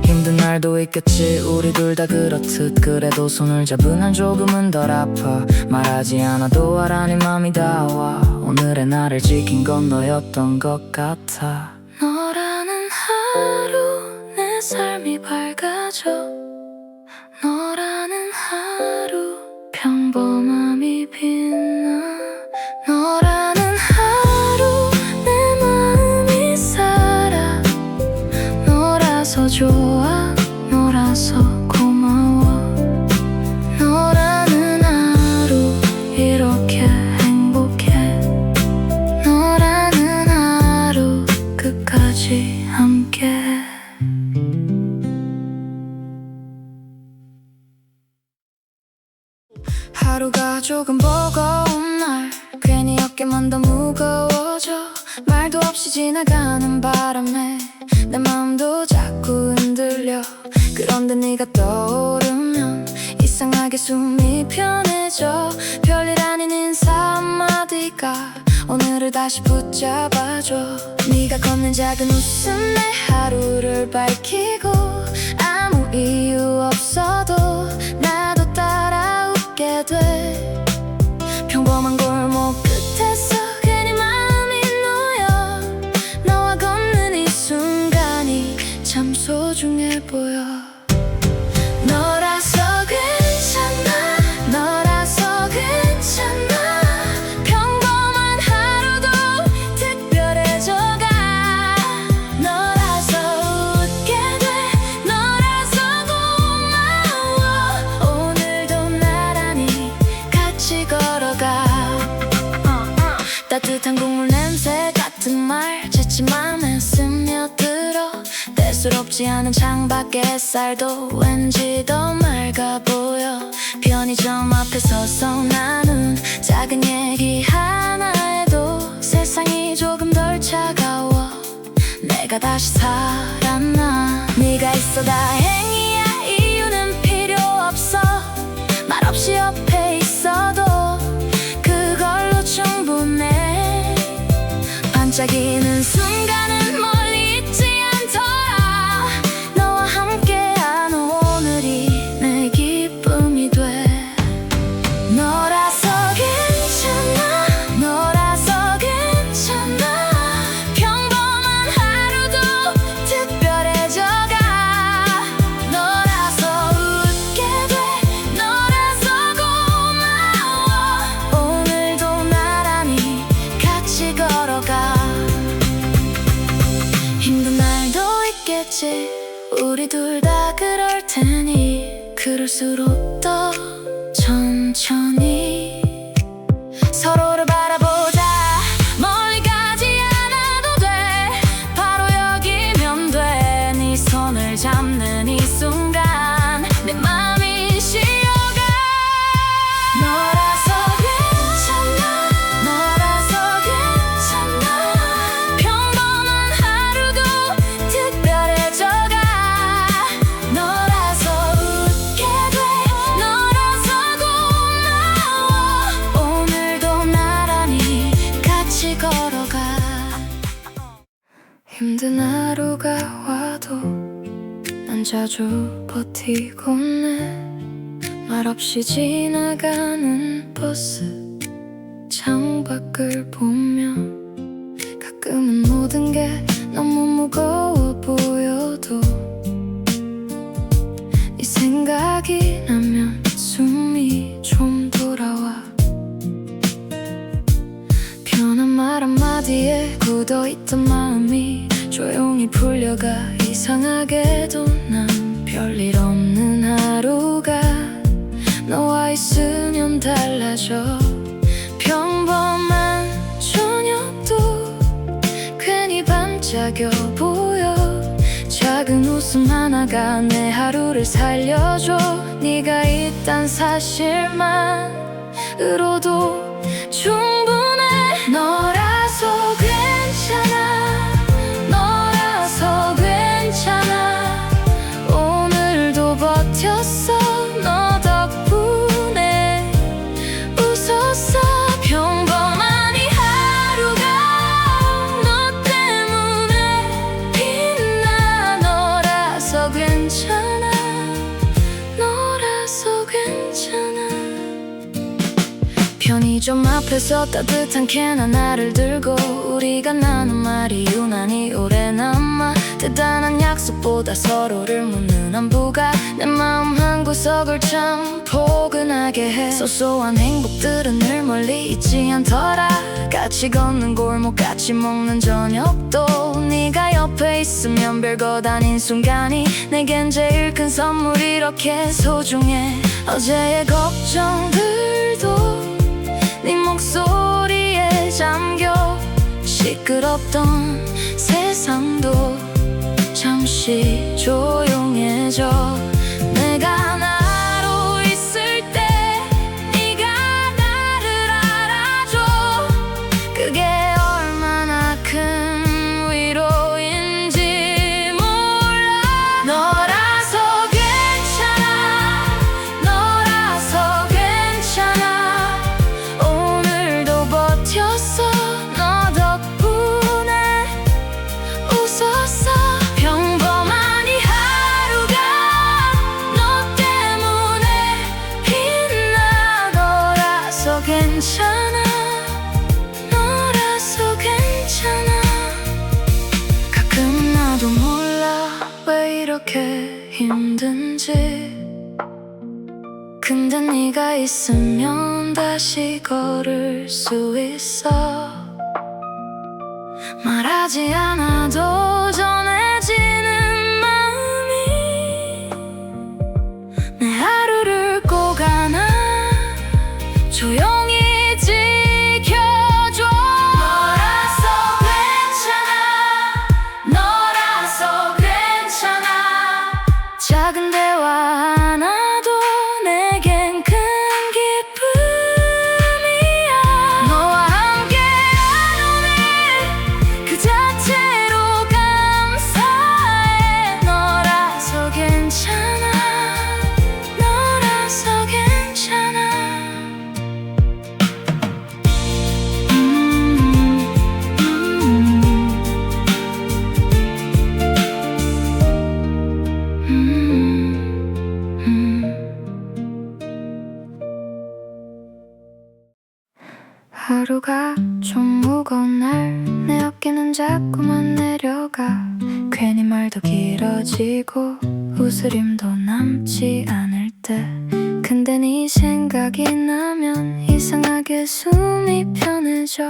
힘든 날도 있겠지 우리 둘 다 그렇듯. 그래도 손을 잡으면 조금은 덜 아파. 말하지 않아도 알아 네 맘이 닿아. 오늘의 나를 지킨 건 너였던 것 같아. 너라는 하루 내 삶이 밝아져. 너라는 하루 평범함이 빛나. 너라는 좋아 너라서 고마워 너라는 하루 이렇게 행복해 너라는 하루 끝까지 함께 하루가 조금 버거운 날 괜히 어깨만 더 무거워져 말도 없이 지나가는 바람에 내 마음도 자꾸 흔들려 그런데 네가 떠오르면 이상하게 숨이 편해져 별일 아닌 인사 한마디가 오늘을 다시 붙잡아줘 네가 걷는 작은 웃음 내 하루를 밝히고 아무 이유 없어도 나도 따라 웃게 돼 평범한 골목 끝에서 괜히 마음이 놓여 너와 걷는 이 순간이 참 소중해 보여 너라서 괜찮아 너라서 괜찮아 평범한 하루도 특별해져가 너라서 웃게 돼 너라서 고마워 오늘도 나란히 같이 걸어가 따뜻한 국물 냄새 같은 말 지친 맘에 스며들어 대수롭지 않은 창밖 햇살도 왠지 더 맑아 보여 편의점 앞에 서서 나눈 작은 얘기 하나에도 세상이 조금 덜 차가워 내가 다시 살아나 네가 있어 다행이야 이유는 필요 없어 말없이 옆에 있어도 그걸로 충분해 반짝이는 순간은 멀리 있지 않더라 너와 함께한 오늘이 내 기쁨이 돼 너라서 괜찮아 너라서 괜찮아 평범한 하루도 특별해져가 너라서 웃게 돼 너라서 고마워 오늘도 나란히 같이 걸어가 힘든 날도 있겠지 우리 둘 다 그럴 테니 그럴수록 더 천천히 서로를 바라보자 멀리 가지 않아도 돼 바로 여기면 돼 네 손을 잡는 이 순간 내 맘이 쉬어가 너라서 괜찮아 너라서 괜찮아 평범한 하루도 특별해져가 너라서 웃게 돼 너라서 고마워 오늘도 나란히 같이 걸어가 힘든 하루가 와도 난 자주 버티곤 해 말없이 지나가는 버스 창밖을 보며 가끔은 모든 게 너무 무거워 보여도 네 생각이 나면 숨이 좀 돌아와 편한 말 한마디에 굳어있던 마음이 조용히 풀려가 이상하게도 난 별일 없는 하루가 너와 있으면 달라져 평범한 저녁도 괜히 반짝여 보여 작은 웃음 하나가 내 하루를 살려줘 네가 있단 사실만으로도 충분해 너라서 괜찮아 너라서 괜찮아 오늘도 버텼어 너 덕분에 웃었어 평범한 이 하루가 너 때문에 빛나 너라서 괜찮아 너라서 괜찮아 편의점 앞에서 따뜻한 캔 하나를 들고 우리가 나눈 말이 유난히 오래 남아 대단한 약속보다 서로를 묻는 안부가 내 마음 한구석을 참 포근하게 해 소소한 행복들은 늘 멀리 있지 않더라 같이 걷는 골목 같이 먹는 저녁도 네가 옆에 있으면 별것 아닌 순간이 내겐 제일 큰 선물 이렇게 소중해. 어제의 걱정들도 네 목소리에 잠겨 시끄럽던 세상도 잠시 조용해져. 내가 나로 있을 때 네가 나를 알아줘. 그게 얼마나 큰 위로인지 몰라. 너라서 괜찮아. 너라서 괜찮아. 오늘도 버텼어. 너 덕분에 웃었어. 평범한 이 하루가 너 때문에 빛나. 너라서 괜찮아. 너라서 괜찮아. 가끔 나도 몰라 왜 이렇게 힘든지. 근데 네가 있으면 다시 걸을 수 있어. 말하지 않아도 전해지는 마음이 내 하루를 꼭 안아 조용히 지켜줘. 너라서 괜찮아. 너라서 괜찮아. 작은 대화 하나도 내겐 큰 기쁨이야. 너와 함께한 오늘 그 자체로 감사해. 너라서 괜찮아. 너라서 괜찮아. 하루가 좀 무거운 날 내 어깨는 자꾸만 내려가. 괜히 말도 길어지고 웃으림도 남지 않을 때. 근데 네 생각이 나면 이상하게 숨이 편해져.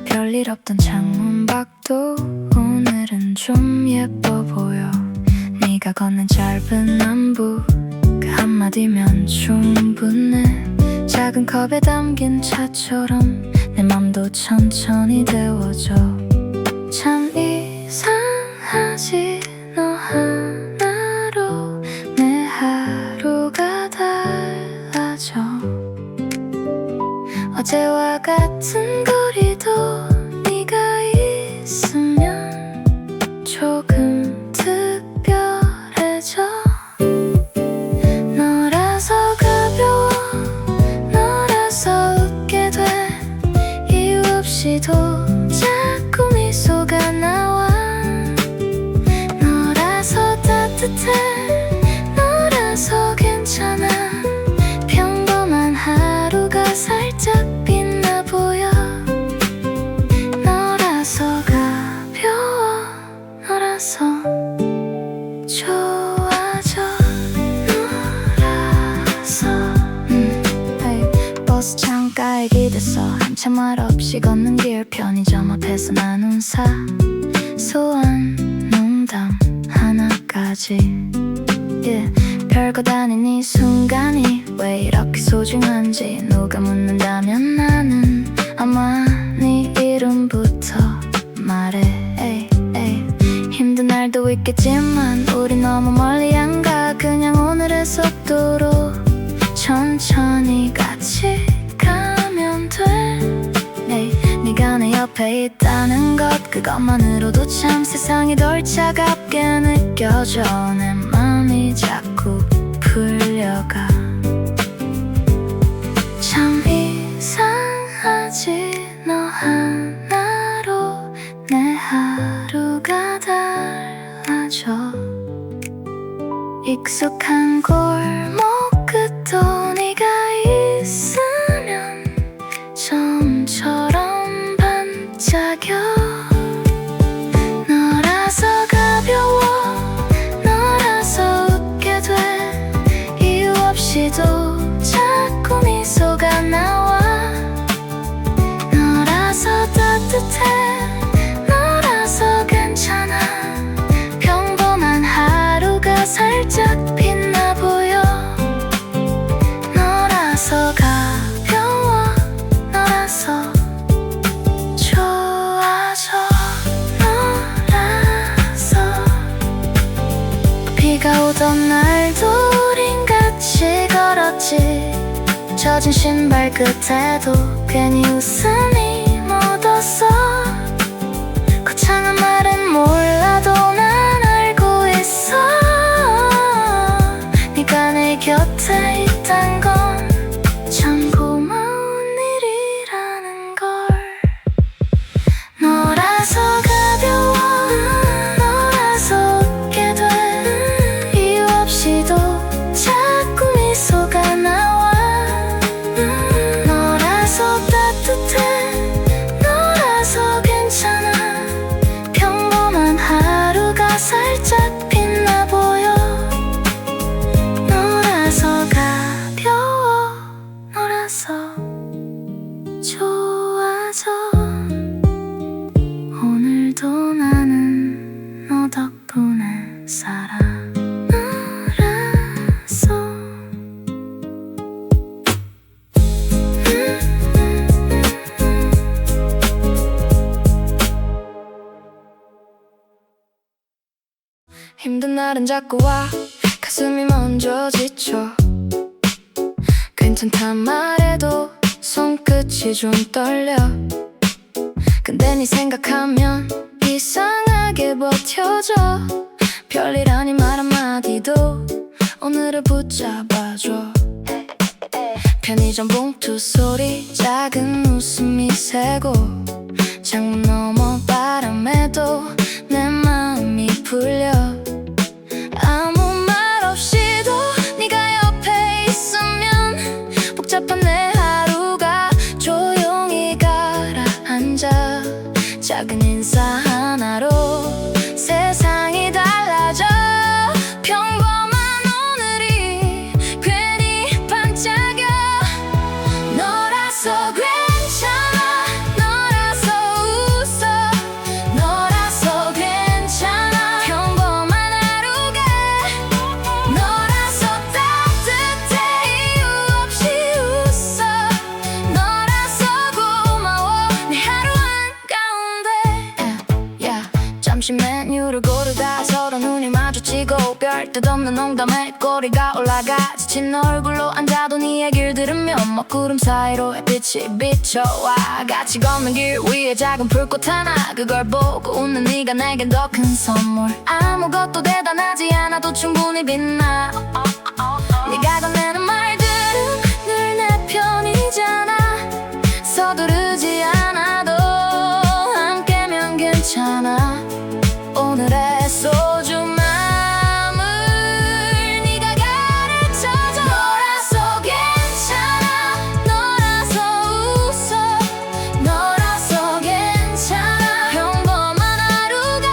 별일 없던 창문 밖도 오늘은 좀 예뻐 보여. 네가 걷는 짧은 안부 그 한마디면 충분해. 작은 컵에 담긴 차처럼 내 맘도 천천히 데워져. 참 이상하지 너 하나로 내 하루가 달라져. 어제와 같은 거리도 네가 있으면 조금 특별해져. 너라서 가벼워. 너라서 웃게 돼. 이유 없이도 자꾸 미소가 나와. 너라서 따뜻해. 너라서 괜찮아. 평범한 하루가 살짝 빛나 보여. 너라서 가벼워. 너라서 좋아져. 너라서 버스 창가에 기대서 한참 말 없이 걷는 길. 편의점 앞에서 나눈 사소한 농담 하나까지. 별것 아닌 이 순간이 왜 이렇게 소중한지 누가 묻는다면 나는 아마 네 이름부터 말해. 힘든 날도 있겠지만 우리 너무 멀리 안 가. 그냥 오늘의 속도로 천천히 같이 가면 돼. 네가 내 옆에 있다는 것 그것만으로도 참 세상이 덜 차갑게 느껴져. 내 맘이 자꾸 풀려가. 참 이상하지 너 하나로 내 하루가 달라져. 익숙한 골목 끝도 네가 있으면 처음처럼 반짝여. 너라서 가벼워. 너라서 웃게 돼. 이유 없이도 자꾸 미소가 나와. 너라서 따뜻해. 너라서 괜찮아. 어떤 날도 우린 같이 걸었지. 젖은 신발 끝에도 괜히 웃음이 묻었어. 거창한 말은 몰라도 난 알고 있어. 네가 내 곁에 있단 건 참 고마운 일이라는 걸. 너라서 가벼워, 너라서 웃게 돼. 이유 없이도 자꾸 미소가 나와. 너라서 따뜻해, 너라서 괜찮아. 평범한 하루가 살짝 빛나 보여. 너라서 가벼워, 너라서 좋아져. 오늘도 나는 너 덕분에 살아. 너라서 힘든 날은 자꾸 와. 가슴이 먼저 지쳐. 괜찮단 말해도 손끝이 좀 떨려. 근데 네 생각하면 이상하게 버텨져. 별일 아닌 말 한마디도 오늘을 붙잡아줘. 편의점 봉투 소리, 작은 웃음이 새고, 창문 너머 바람에도 내 마음이 풀려. 아무 말 없이도 네가 옆에 있으면 복잡한 내 하루가 조용히 가라앉아. 작은 인사 하나로 세상이 달라져. 평범한 오늘이 괜히 반짝여. 너라서 괜찮아, 너라서 웃어. 너라서 괜찮아, 평범한 하루가. 너라서 따뜻해, 이유 없이 웃어. 너라서 고마워, 내 하루 한가운데. 잠시 메뉴를 고르다 서로 눈이 마주치고, 별 뜻 없는 농담에 꼬리가 올라가. 지친 얼굴로 앉아도 네 얘기를 들으면 먹구름 사이로 햇빛이 비춰와. 같이 걷는 길 위에 작은 불꽃 하나, 그걸 보고 웃는 네가 내겐 더 큰 선물. 아무것도 대단하지 않아도 충분히 빛나. 네가 건네는 말들은 늘 내 편이잖아. 서두르지 않아도 함께면 괜찮아. 오늘의 소중함을 네가 가르쳐줘. 너라서 괜찮아, 너라서 웃어. 너라서 괜찮아, 평범한 하루가.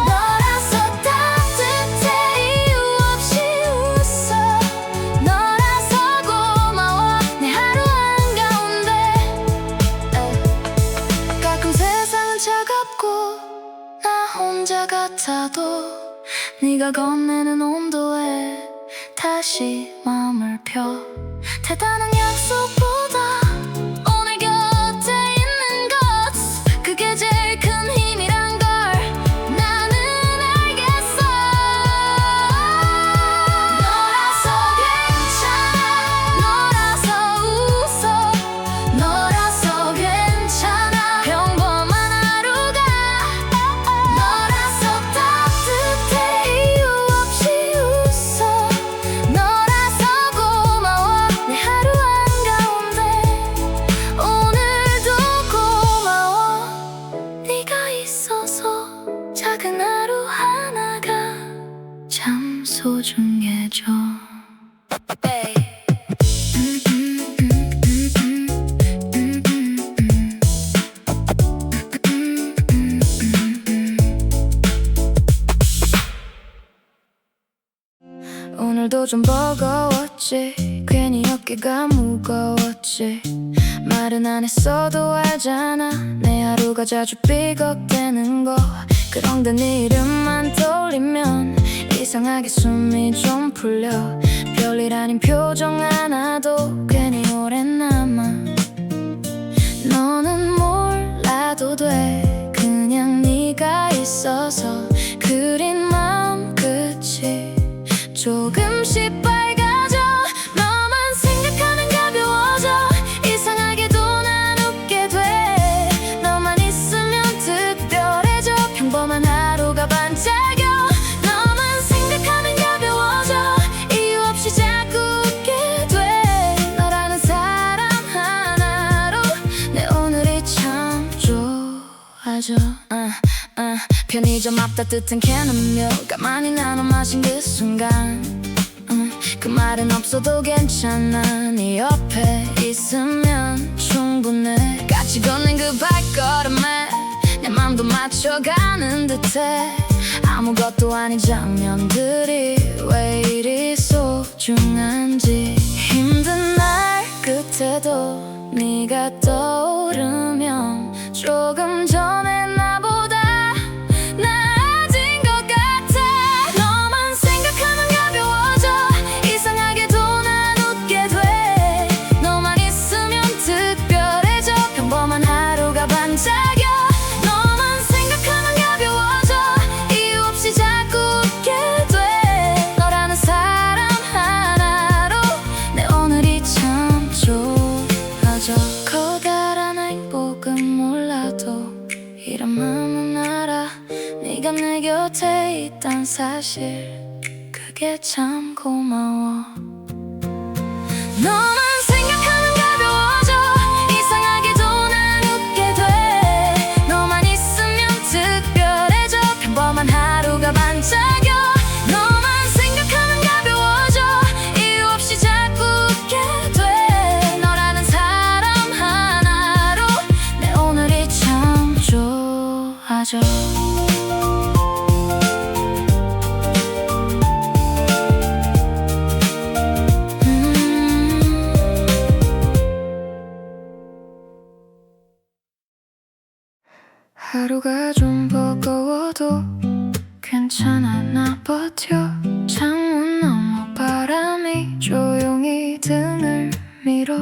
너라서 따뜻해, 이유 없이 웃어. 너라서 고마워, 내 하루 한가운데. 가끔 세상은 차갑고 나 혼자 같아도 네가 건네는 온도에 다시 마음을 펴. 대단한 약속보다 오늘 곁에 있는 것, 그게 제일 큰 힘이란 걸 나는 알겠어. 너라서 괜찮아, 너라서 웃어. 너라서 괜찮아, 평범한 하루가. 너라서 따뜻해, 이유 없이 웃어. 너라서 고마워, 내 하루 한가운데. 오늘도 고마워, 네가 있어서 작은 하루 하나가 참 소중해져. 오늘도 좀 버거웠지. 괜히 어깨가 무거웠지. 말은 안 했어도 알잖아. 내 하루가 자주 삐걱대는 거. 그런데 네 이름만 떠올리면 이상하게 숨이 좀 풀려. 별일 아닌 표정 하나도 괜히 오래 남아. 너는 몰라도 돼. 그냥 네가 있어서 그린 마음 끝이 하루가 반짝여 너만 생각하면 가벼워져 이유 없이 자꾸 웃게 돼 너라는 사람 하나로 내 오늘이 참 좋아져 편의점 앞 따뜻한 캔 음료 가만히 나눠 마신 그 순간 그 말은 없어도 괜찮아 네 옆에 있으면 충분해 같이 걷는 그 발걸음에 내 맘도 맞춰가는 듯해 아무것도 아닌 장면들이 왜 이리 소중한지 힘든 날 끝에도 네가 떠오르면 조금 전에 나보다 나아진 것 같아 너만 생각하면 가벼워져 이상하게도 난 웃게 돼 너만 있으면 특별해져 평범한 하루가 반짝여 너만 생각하면 가벼워져 이유 없이 자꾸 웃게 돼 너라는 사람 하나로 내 오늘이 참 좋아져 커다란 행복은 몰라도 이런 마음은 알아 네가 내 곁에 있단 사실 그게 참 고마워 너만 생각하면 가벼워져 이상하게도 난 웃게 돼 너만 있으면 특별해져 평범한 하루가 반짝여 너만 생각하면 가벼워져 이유 없이 자꾸 웃게 돼 너라는 사람 하나로 내 오늘이 참 좋아져 하루가 좀 버거워도 괜찮아 나 버텨 창문 너머 바람이 조용히 등을 밀어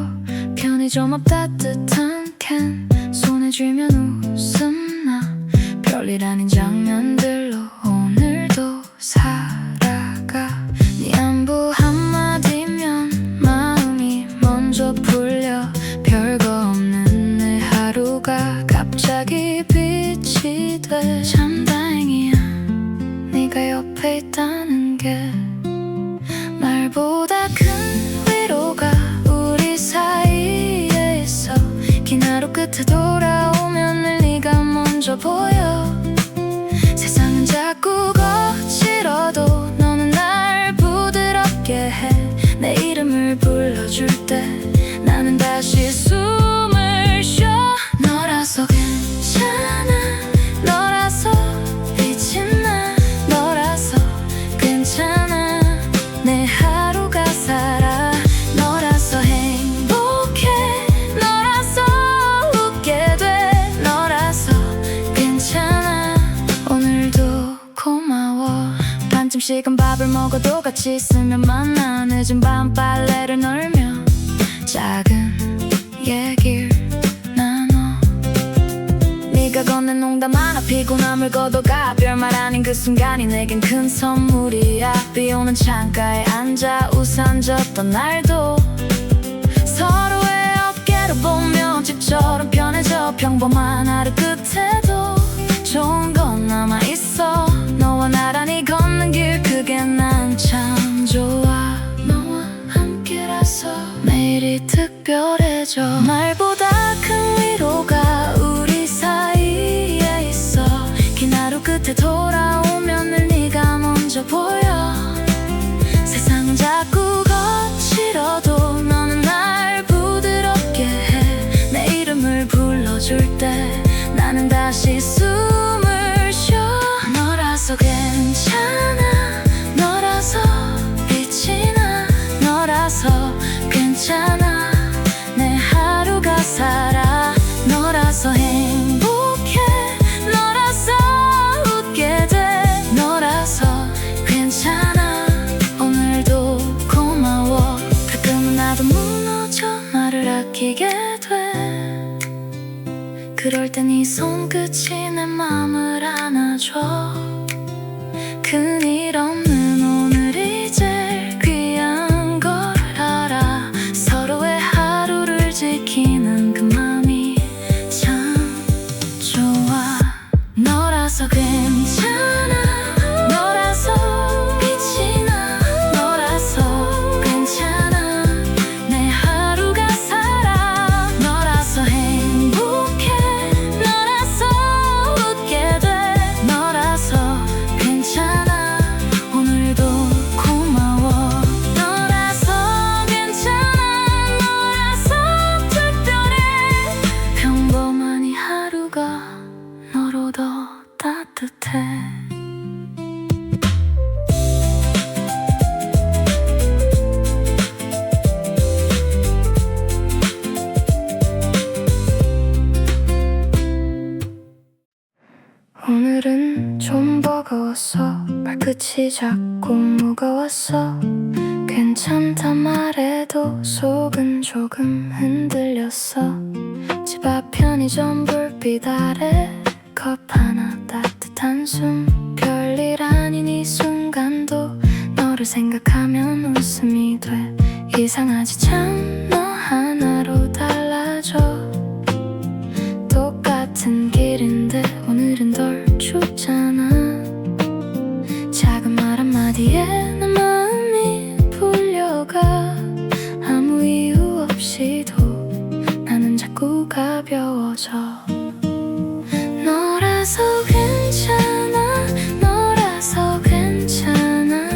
편의점 앞 따뜻한 캔 손에 쥐면 웃음 나 별일 아닌 장면들로 오늘도 살아가 네 안부 한마디면 마음이 먼저 풀려 별거 없는 내 하루가 갑자기 빛이 돼 참 다행이야 네가 옆에 있다는 게 말보다 큰 위로가 우리 사이에 있어 긴 하루 끝에 돌아오면 늘 네가 먼저 보여 세상은 자꾸 거칠어도 너는 날 부드럽게 해 내 이름을 불러줄 때 나는 다시 숨을 쉬어 너라서 괜찮아 너라서 빛이 나 너라서 괜찮아 내 하루가 살아 너라서 행복해 너라서 웃게 돼 너라서 괜찮아 오늘도 고마워 반쯤씩은 밥을 먹어도 같이 있으면 만나 늦은 밤 빨래를 널며 작은 얘기를 나눠 네가 건넨 농담 하나 피곤함을 걷어가 별말 아닌 그 순간이 내겐 큰 선물이야 비오는 창가에 앉아 우산 졌던 날도 서로의 어깨를 보며 집처럼 편해져 평범한 하루 끝에도 좋은 건 남아있어 너와 나란히 걷는 길 그게 난 참 좋아 너와 함께라서 매일이 특별해져 말보다 큰 위로가 우리 사이에 있어 긴 하루 끝에 돌아오면 늘 네가 먼저 보여 세상은 자꾸 거칠어도 너는 날 부드럽게 해 내 이름을 불러줄 때 나는 다시 숨을 쉬어 너라서 괜찮아 너라서 빛이 나 너라서 괜찮아 내 하루가 살아 너라서 행복해 너라서 웃게 돼 너라서 괜찮아 오늘도 고마워 가끔은 나도 무너져 말을 아끼게 돼 그럴 땐 네 손끝이 내 맘을 안아줘 큰일 없는 오늘이 제일 귀한 걸 알아 서로의 하루를 지키는 그 맘이 참 좋아 너라서 괜찮아 따뜻해. 오늘은 좀 버거웠어. 발끝이 자꾸 무거웠어. 괜찮단 말해도 속은 조금 흔들렸어. 집 앞 편의점 불빛 아래 컵 하나 따뜻한 숨. 별일 아닌 이 순간도 너를 생각하면 웃음이 돼. 이상하지 참 너 하나로 달라져. 똑같은 길인데 오늘은 덜 춥잖아. 작은 말 한마디에 내 마음이 풀려가. 아무 이유 없이도 나는 자꾸 가벼워져. 너라서 괜찮아. 너라서 괜찮아.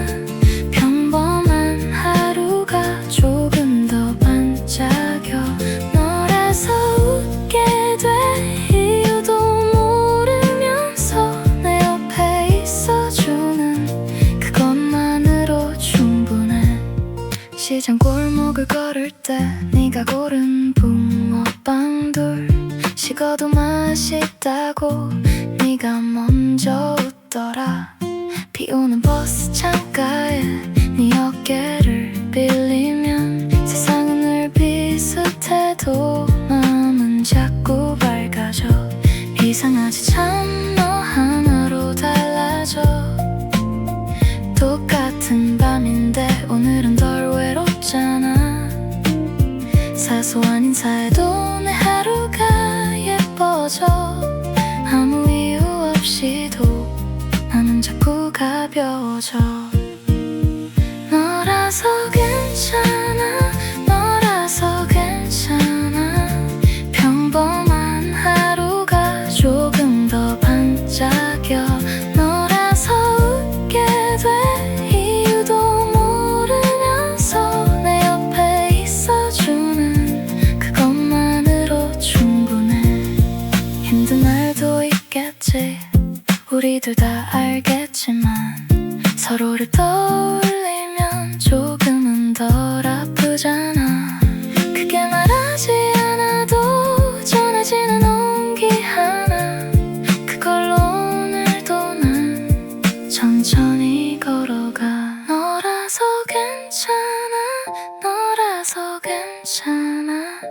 평범한 하루가 조금 더 반짝여. 너라서 웃게 돼. 이유도 모르면서 내 옆에 있어주는 그것만으로 충분해. 시장 골목을 걸을 때 네가 고른 붕어빵 둘. 식어도 맛있다고 네가 먼저 웃더라. 비오는 버스 창가에 네 어깨를 빌리면 세상은 늘 비슷해도 마음은 자꾸 밝아져. 이상하지 참 너 하나로 달라져. 똑같은 밤인데 오늘은 덜 외롭잖아. 사소한 인사에도 내 하루가 예뻐져. 아무 이유 없이도 나는 자꾸 가벼워져. 너라서 괜찮아. 너라서 괜찮아. 평범한 하루가 조금 더 반짝여. 너라서 웃게 돼. 이유도 모르면서 내 옆에 있어주는 그것만으로 충분해. 힘든 날도 있겠지. 우리들 다 알겠지만 서로를 떠올리면 조금은 덜 아프잖아. 크게 말하지 않아도 전해지는 온기 하나. 그걸로 오늘도 난 천천히 걸어가. 너라서 괜찮아. 너라서 괜찮아.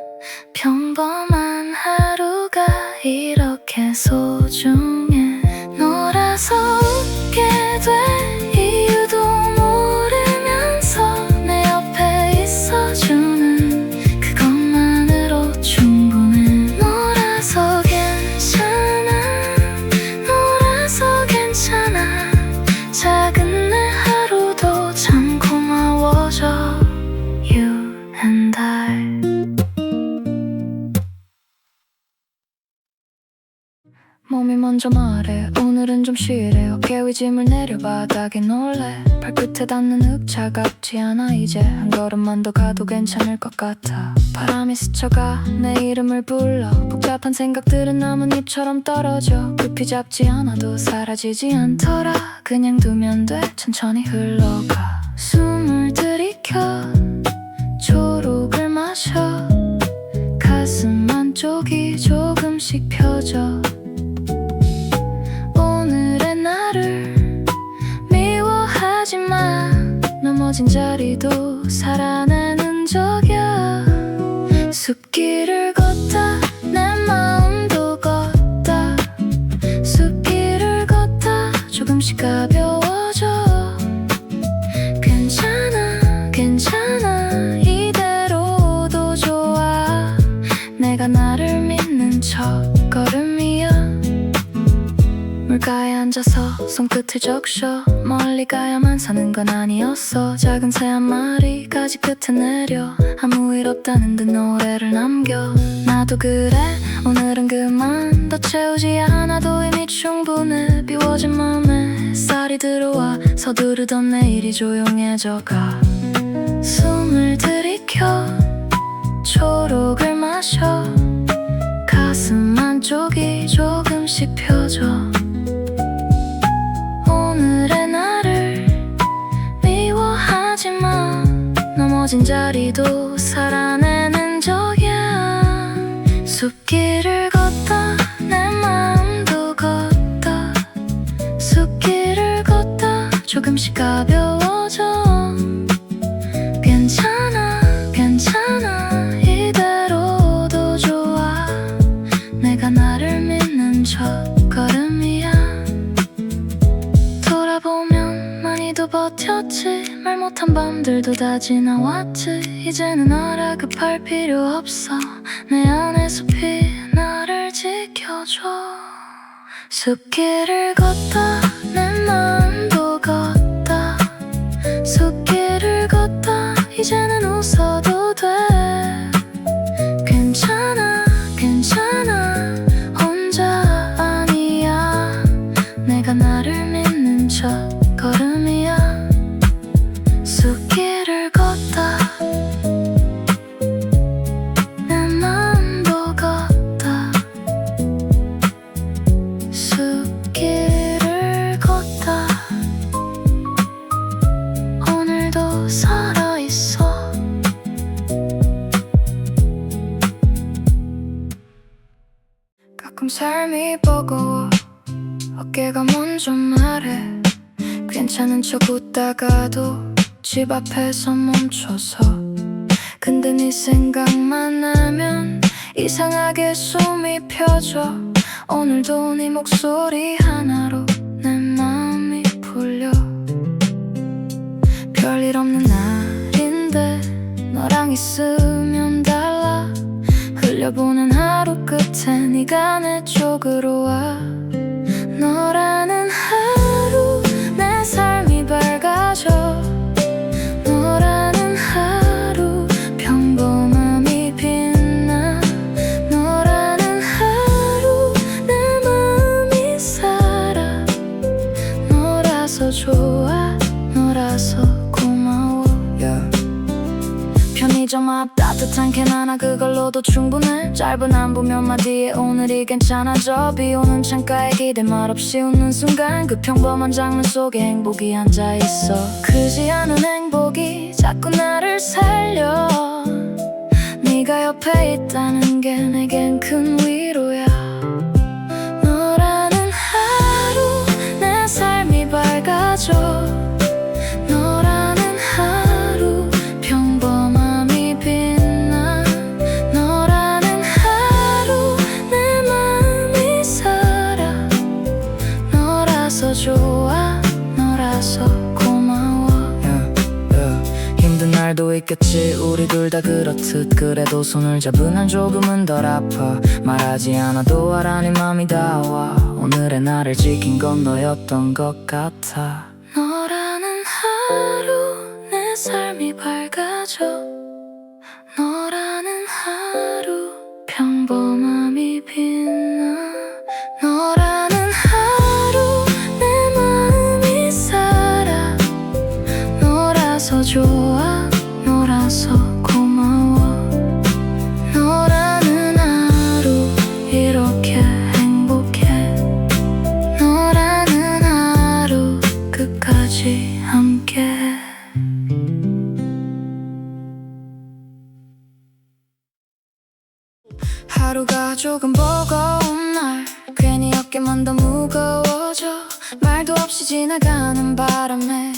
평범한 하루가 이렇게 소중해. 너라서 웃게 돼. 이유도 모르면서 내 옆에 있어주는 그것만으로 충분해. 너라서 괜찮아. 너라서 괜찮아. 작은 내 하루도 참 고마워져. You and I. 몸이 먼저 말해. 오늘은 좀 쉬래. 어깨 위 짐을 내려 바닥에 놀래. 발끝에 닿는 흙 차갑지 않아. 이제 한 걸음만 더 가도 괜찮을 것 같아. 바람이 스쳐가 내 이름을 불러. 복잡한 생각들은 나뭇잎처럼 떨어져. 급히 잡지 않아도 사라지지 않더라. 그냥 두면 돼. 천천히 흘러가. 숨을 들이켜 초록을 마셔. 가슴 안쪽이 조금씩 펴져. 나를 미워하지 마. 넘어진 자리도 살아내는 적이야. 숲길을 걷다 내 마음도 걷다. 숲길을 걷다 조금씩 가벼워져. 괜찮아 괜찮아. 이대로도 좋아. 내가 나를 믿는 첫 걸음이야. 물가에 앉아서 손끝을 적셔. 멀리 가야만 사는 건 아니었어. 작은 새 한 마리 가지 끝에 내려. 아무 일 없다는 듯 노래를 남겨. 나도 그래. 오늘은 그만. 더 채우지 않아도 이미 충분해. 비워진 맘에 쌀이 들어와. 서두르던 내일이 조용해져가. 숨을 들이켜 초록을 마셔. 가슴 안쪽이 조금씩 펴져. 가벼워져. 괜찮아 괜찮아 이대로도 좋아. 내가 나를 믿는 첫걸음이야. 돌아보면 많이도 버텼지. 말 못한 밤들도 다 지나왔지. 이제는 알아 급할 필요 없어. 내 안에 숲이 나를 지켜줘. 숲길을 걷다 내 마음도 걷다. 숲길을 걷다 이제는 웃어도 돼. 괜찮아 괜찮아 혼자 아니야. 내가 나를 믿는 첫걸음이야. 숲길을 걷다 내 마음도 걷다. 숲길을 걷다 오늘도 살아있어. 가끔 삶이 버거워. 어깨가 먼저 말해. 괜찮은 척 웃다가도 집 앞에서 멈춰서. 근데 네 생각만 나면 이상하게 숨이 펴져. 오늘도 네 목소리 하나로 내 마음이 풀려. 별일 없는 날인데 너랑 있으면 달라. 흘려보는 하루 끝에 네가 내 쪽으로 와. 너라는 하루 내 삶이 밝아져. 너라는 하루 평범함이 빛나. 너라는 하루 내 마음이 살아. 너라서 좋아 너라서 고마워. 편의점 앞 따뜻한 캔 하나 그걸로도 충분해. 짧은 안부 몇 마디에 오늘이 괜찮아져. 비오는 창가에 기대 말없이 웃는 순간 그 평범한 장면 속에 행복이 앉아있어. 크지 않은 행복이 자꾸 나를 살려. 네가 옆에 있다는 게 내겐 큰 위로야. 너라는 하루 내 삶이 밝아져. 너라는 하루 평범함이 빛나. 너라는 하루 내 마음이 살아. 너라서 좋아 너라서 고마워. 힘든 날도 있겠지 우리 둘 다 그렇듯. 그래도 손을 잡으면 조금은 덜 아파. 말하지 않아도 알아 네 맘이 닿아. 오늘의 나를 지킨 건 너였던 것 같아. 너라는 하루 내 삶이 밝아져. 너라는 하루 평범함이 빛나. 너라는 하루 내 마음이 살아. 너라서 좋아 너라서 고마워. 너라는 하루 이렇게 행복해. 너라는 하루 끝까지 함께. 하루가 조금 버거운 날 괜히 어깨만 더 무거워져. 말도 없이 지나가는 바람에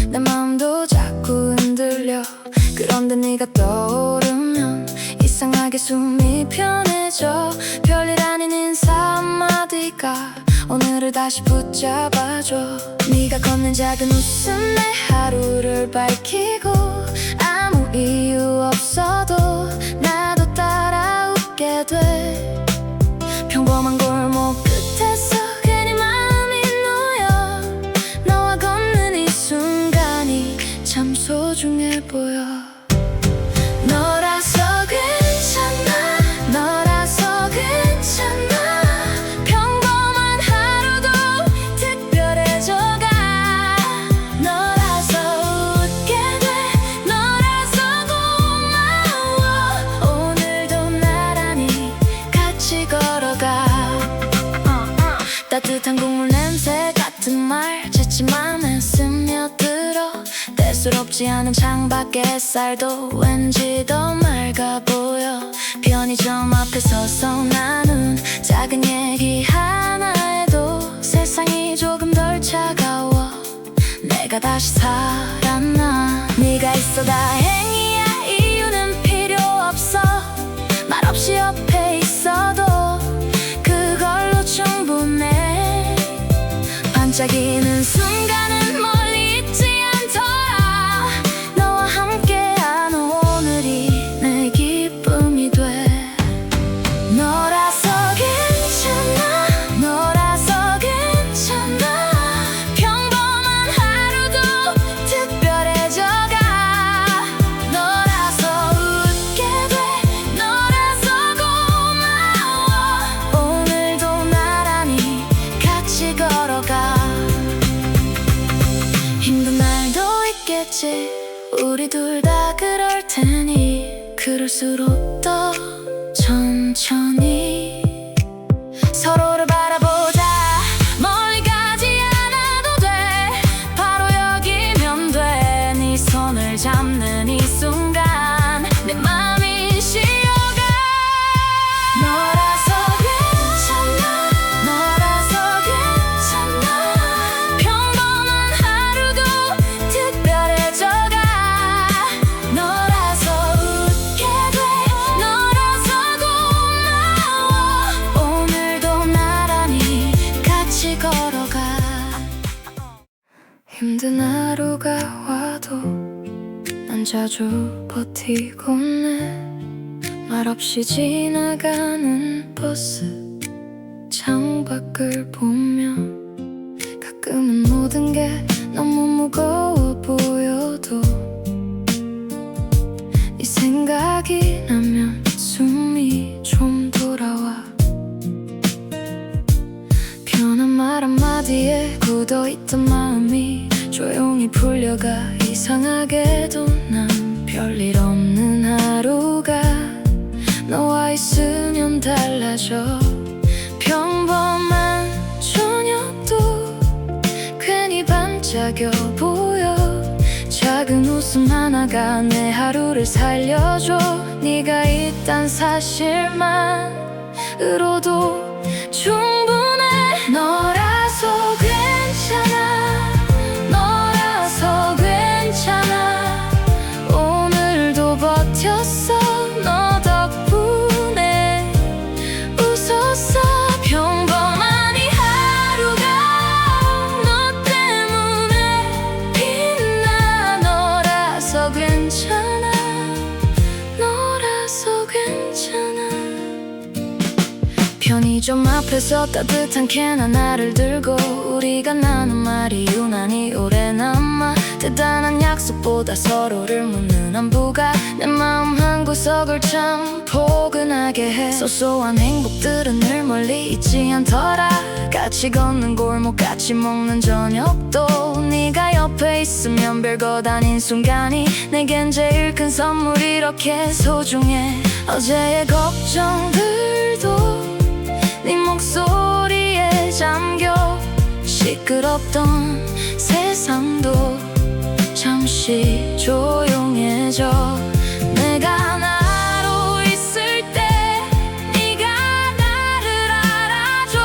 내 마음도 자꾸 흔들려. 그런데 네가 떠오르면 이상하게 숨이 편해져. 별일 아닌 인사 한마디가 오늘을 다시 붙잡아줘. 네가 걷는 작은 웃음 내 하루를 밝히고. 아무 이유 없어도 나도 따라 웃게 돼. 평범한 골목 끝에서 괜히 마음이 놓여. 너와 걷는 이 순간이 참 소중해 보여. 너라서 괜찮아 너라서 괜찮아. 평범한 하루도 특별해져가. 너라서 웃게 돼 너라서 고마워. 오늘도 나란히 같이 걸어가. 따뜻한 국물 냄새 같은 말 지친 맘에 스며들어. 대수롭지 않은 창밖 햇살도 왠지 더 맑아 보여. 편의점 앞에 서서 나눈 작은 얘기 하나에도 세상이 조금 덜 차가워. 내가 내가 다시 살았나. 네가 있어 다행이야. 이유는 필요 없어. 말없이 옆에 있어도 그걸로 충분해. 반짝이는 순간은 멀리 있지 않더라. 너와 함께한 오늘이 내 기쁨이 돼. 너라서 괜찮아. 너라서 괜찮아. 평범한 하루도 특별해져가. 너라서 웃게 돼. 너라서 고마워. 오늘도 나란히 같이 걸어가. 힘든 날도 있겠지. 우리 둘 다 그럴 테니 그럴수록 더 천천히 서로를 바라보자. 멀리 가지 않아도 돼. 바로 여기면 돼. 네 손을 잡는 이 순간 내 맘이 쉬어가. 너라서 괜찮아. 너라서 괜찮아. 평범한 하루도 특별해져가. 너라서 웃게 돼. 너라서 고마워. 오늘도 나란히 같이 걸어가. 힘든 하루가 와도 난 자주 버티곤 해. 말없이 지나가는 버스 창밖을 보며 가끔은 모든 게 너무 무거워 보여도 네 생각이 나면 숨이 좀 돌아와. 편한 말 한마디에 굳어있던 마음이 조용히 풀려가. 이상하게도 난 별일 없는 하루가 너와 있으면 달라져. 평범한 저녁도 괜히 반짝여 보여. 작은 웃음 하나가 내 하루를 살려줘. 네가 있단 사실만으로도 충분해. 너라서 괜찮아. 너라서 괜찮아. 오늘도 버텼어. 너 덕분에 웃었어. 평범한 이 하루가 너 때문에 빛나. 너라서 괜찮아. 너라서 괜찮아. 편의점 앞에서 따뜻한 캔 하나를 들고 우리가 나눈 말이 유난히 오래 남아. 대단한 약속보다 서로를 묻는 안부가 내 마음 한구석을 참 포근하게 해. 소소한 행복들은 늘 멀리 있지 않더라. 같이 걷는 골목 같이 먹는 저녁도 네가 옆에 있으면 별것 아닌 순간이 내겐 제일 큰 선물. 이렇게 소중해. 어제의 걱정들도 네 목소리에 잠겨. 시끄럽던 세상도 잠시 조용해져. 내가 나로 있을 때 네가 나를 알아줘.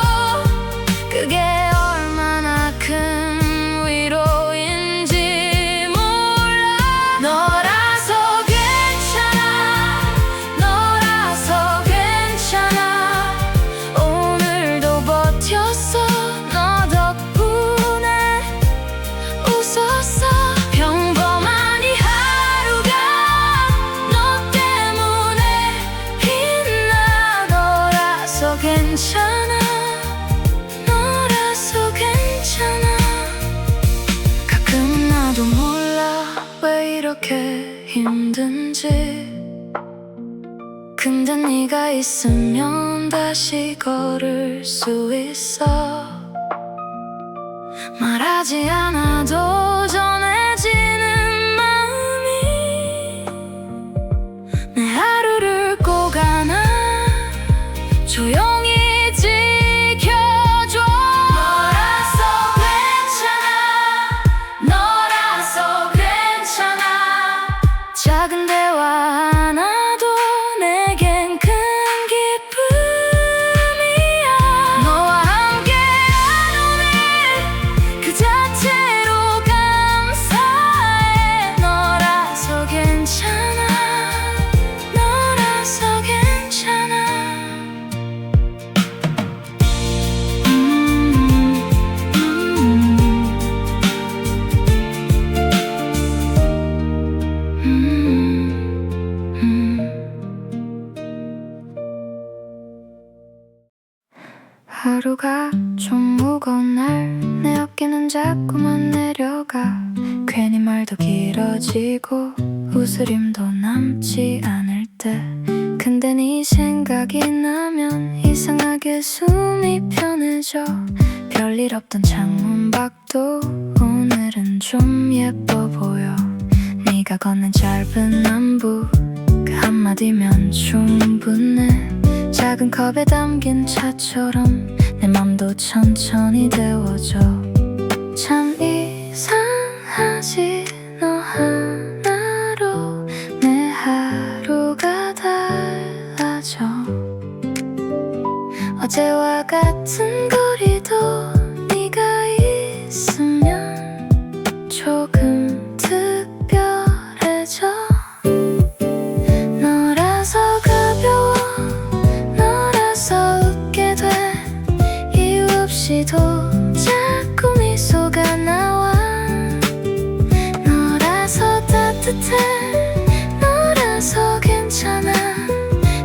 그게 얼마나 큰 위로인지 몰라. 너라서 괜찮아. 너라서 괜찮아. 오늘도 버텼어. 너 덕분에 웃었어. 평범한 이 하루가 너 때문에 빛나. 너라서 괜찮아. 너라서 괜찮아. 가끔 나도 몰라 왜 이렇게 힘든지. 근데 네가 있으면 다시 걸을 수 있어. 말하지 않아도 전해지는 마음이 내 하루를 꼭 안아. 조용히 지켜줘. 너라서 괜찮아. 너라서 괜찮아. 작은 대화 하나도 내겐 큰 기쁨이야. 너와 함께한 오늘 그 자체로 하루가 좀 무거운 날 내 어깨는 자꾸만 내려가 괜히 말도 길어지고 웃으림도 남지 않을 때 근데 네 생각이 나면 이상하게 숨이 편해져 별일 없던 창문밖도 오늘은 좀 예뻐 보여 네가 건넨 짧은 안부 그 한마디면 충분해 작은 컵에 담긴 차처럼 내 맘도 천천히 데워져 참 이상하지 너 하나로 내 하루가 달라져 어제와 같은 거리도 네가 있으면 조금 특별해져 너라서 가벼워 너라서 웃게 돼 이유 없이도 자꾸 미소가 나와 너라서 따뜻해 너라서 괜찮아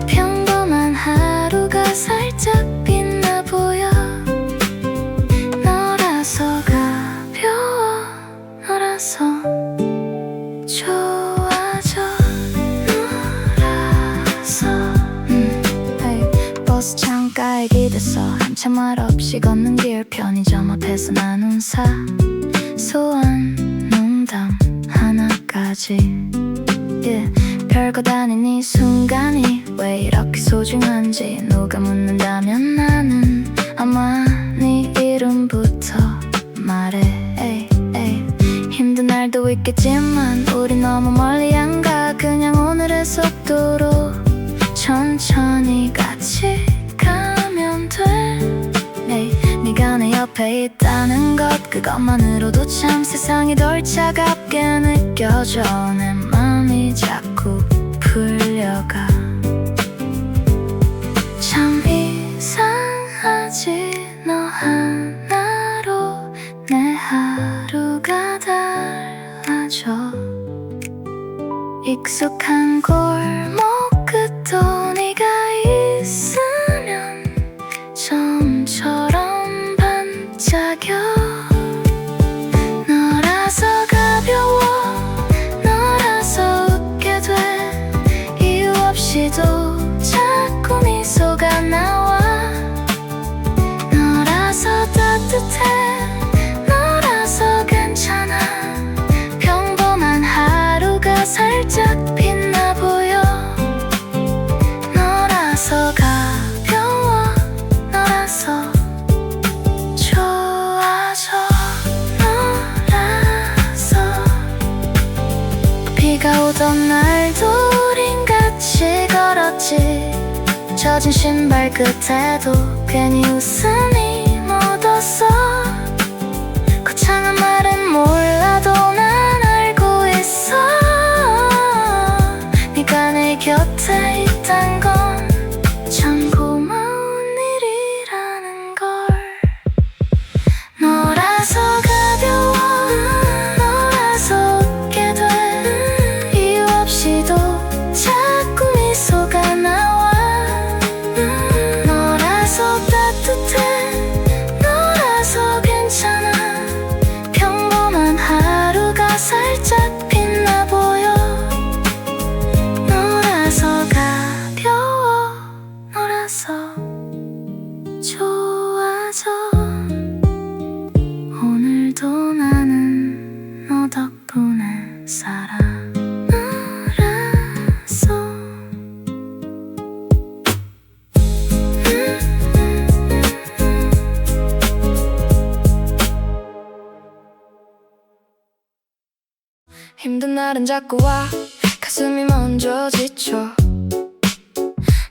평범한 하루가 살짝 빛나 보여 너라서 가벼워 너라서 좋아져 너라서 버스 창가에 기대서 한참 말 없이 걷는 길 편의점 앞에서 나눈 사소한 농담 하나까지 별것 아닌 이 순간이 왜 이렇게 소중한지 누가 묻는다면 나는 아마 네 이름부터 말해 힘든 날도 있겠지만 우리 너무 멀리 안 가 그냥 오늘의 속도로 천천히 같이 가면 돼 네가 내 옆에 있다는 것 그것만으로도 참 세상이 덜 차갑게 느껴져 내 맘이 자꾸 풀려가 참 이상하지 너 하나로 내 하루가 달라져 익숙한 골목 끝도 네가 있으면 점처럼 반짝여 너라서 가벼워 너라서 웃게 돼 이유 없이도 자꾸 미소가 나와 너라서 따뜻해 너라서 괜찮아 평범한 하루가 살짝 빛나 보여 너라서 가벼워 너라서 좋아져 너라서 비가 오던 날도 우린 같이 걸었지 젖은 신발 끝에도 괜히 웃음이 묻었어 거창한 말은 몰라도 난 알고 있어 네가 내 곁에 있단 건 참 고마운 일이라는 걸 너라서 가벼워 너라서 웃게 돼 이유 없이도 자꾸 미소가 나와 너라서 따뜻해 너라서 괜찮아 평범한 하루가 살짝 빛나 보여 너라서 가벼워 너라서 좋아져 오늘도 나는 너 덕분에 살아 너라서 힘든 날은 자꾸 와 가슴이 먼저 지쳐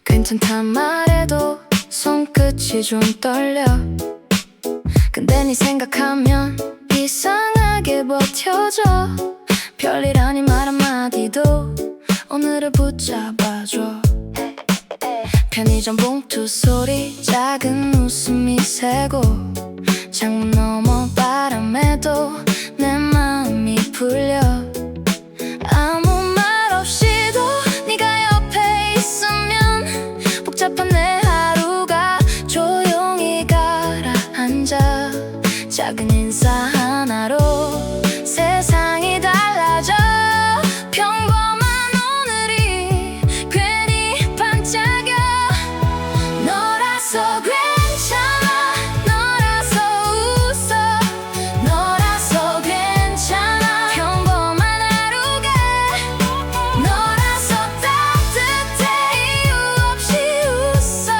괜찮단 말해도 손끝이 좀 떨려 근데 네 생각하면 이상하게 버텨져 별일 아닌 말 한마디도 오늘을 붙잡아줘 편의점 봉투 소리 작은 웃음이 새고 창문 너머 바람에도 내 마음이 풀려 아무 말 없이도 네가 옆에 있으면 복잡한 내 하루가 조용히 가 인사 하나로 세상이 달라져. 평범한 오늘이 괜히 반짝여. 너라서 괜찮아, 너라서 웃어, 너라서 괜찮아. 평범한 하루가 너라서 따뜻해. 이유 없이 웃어.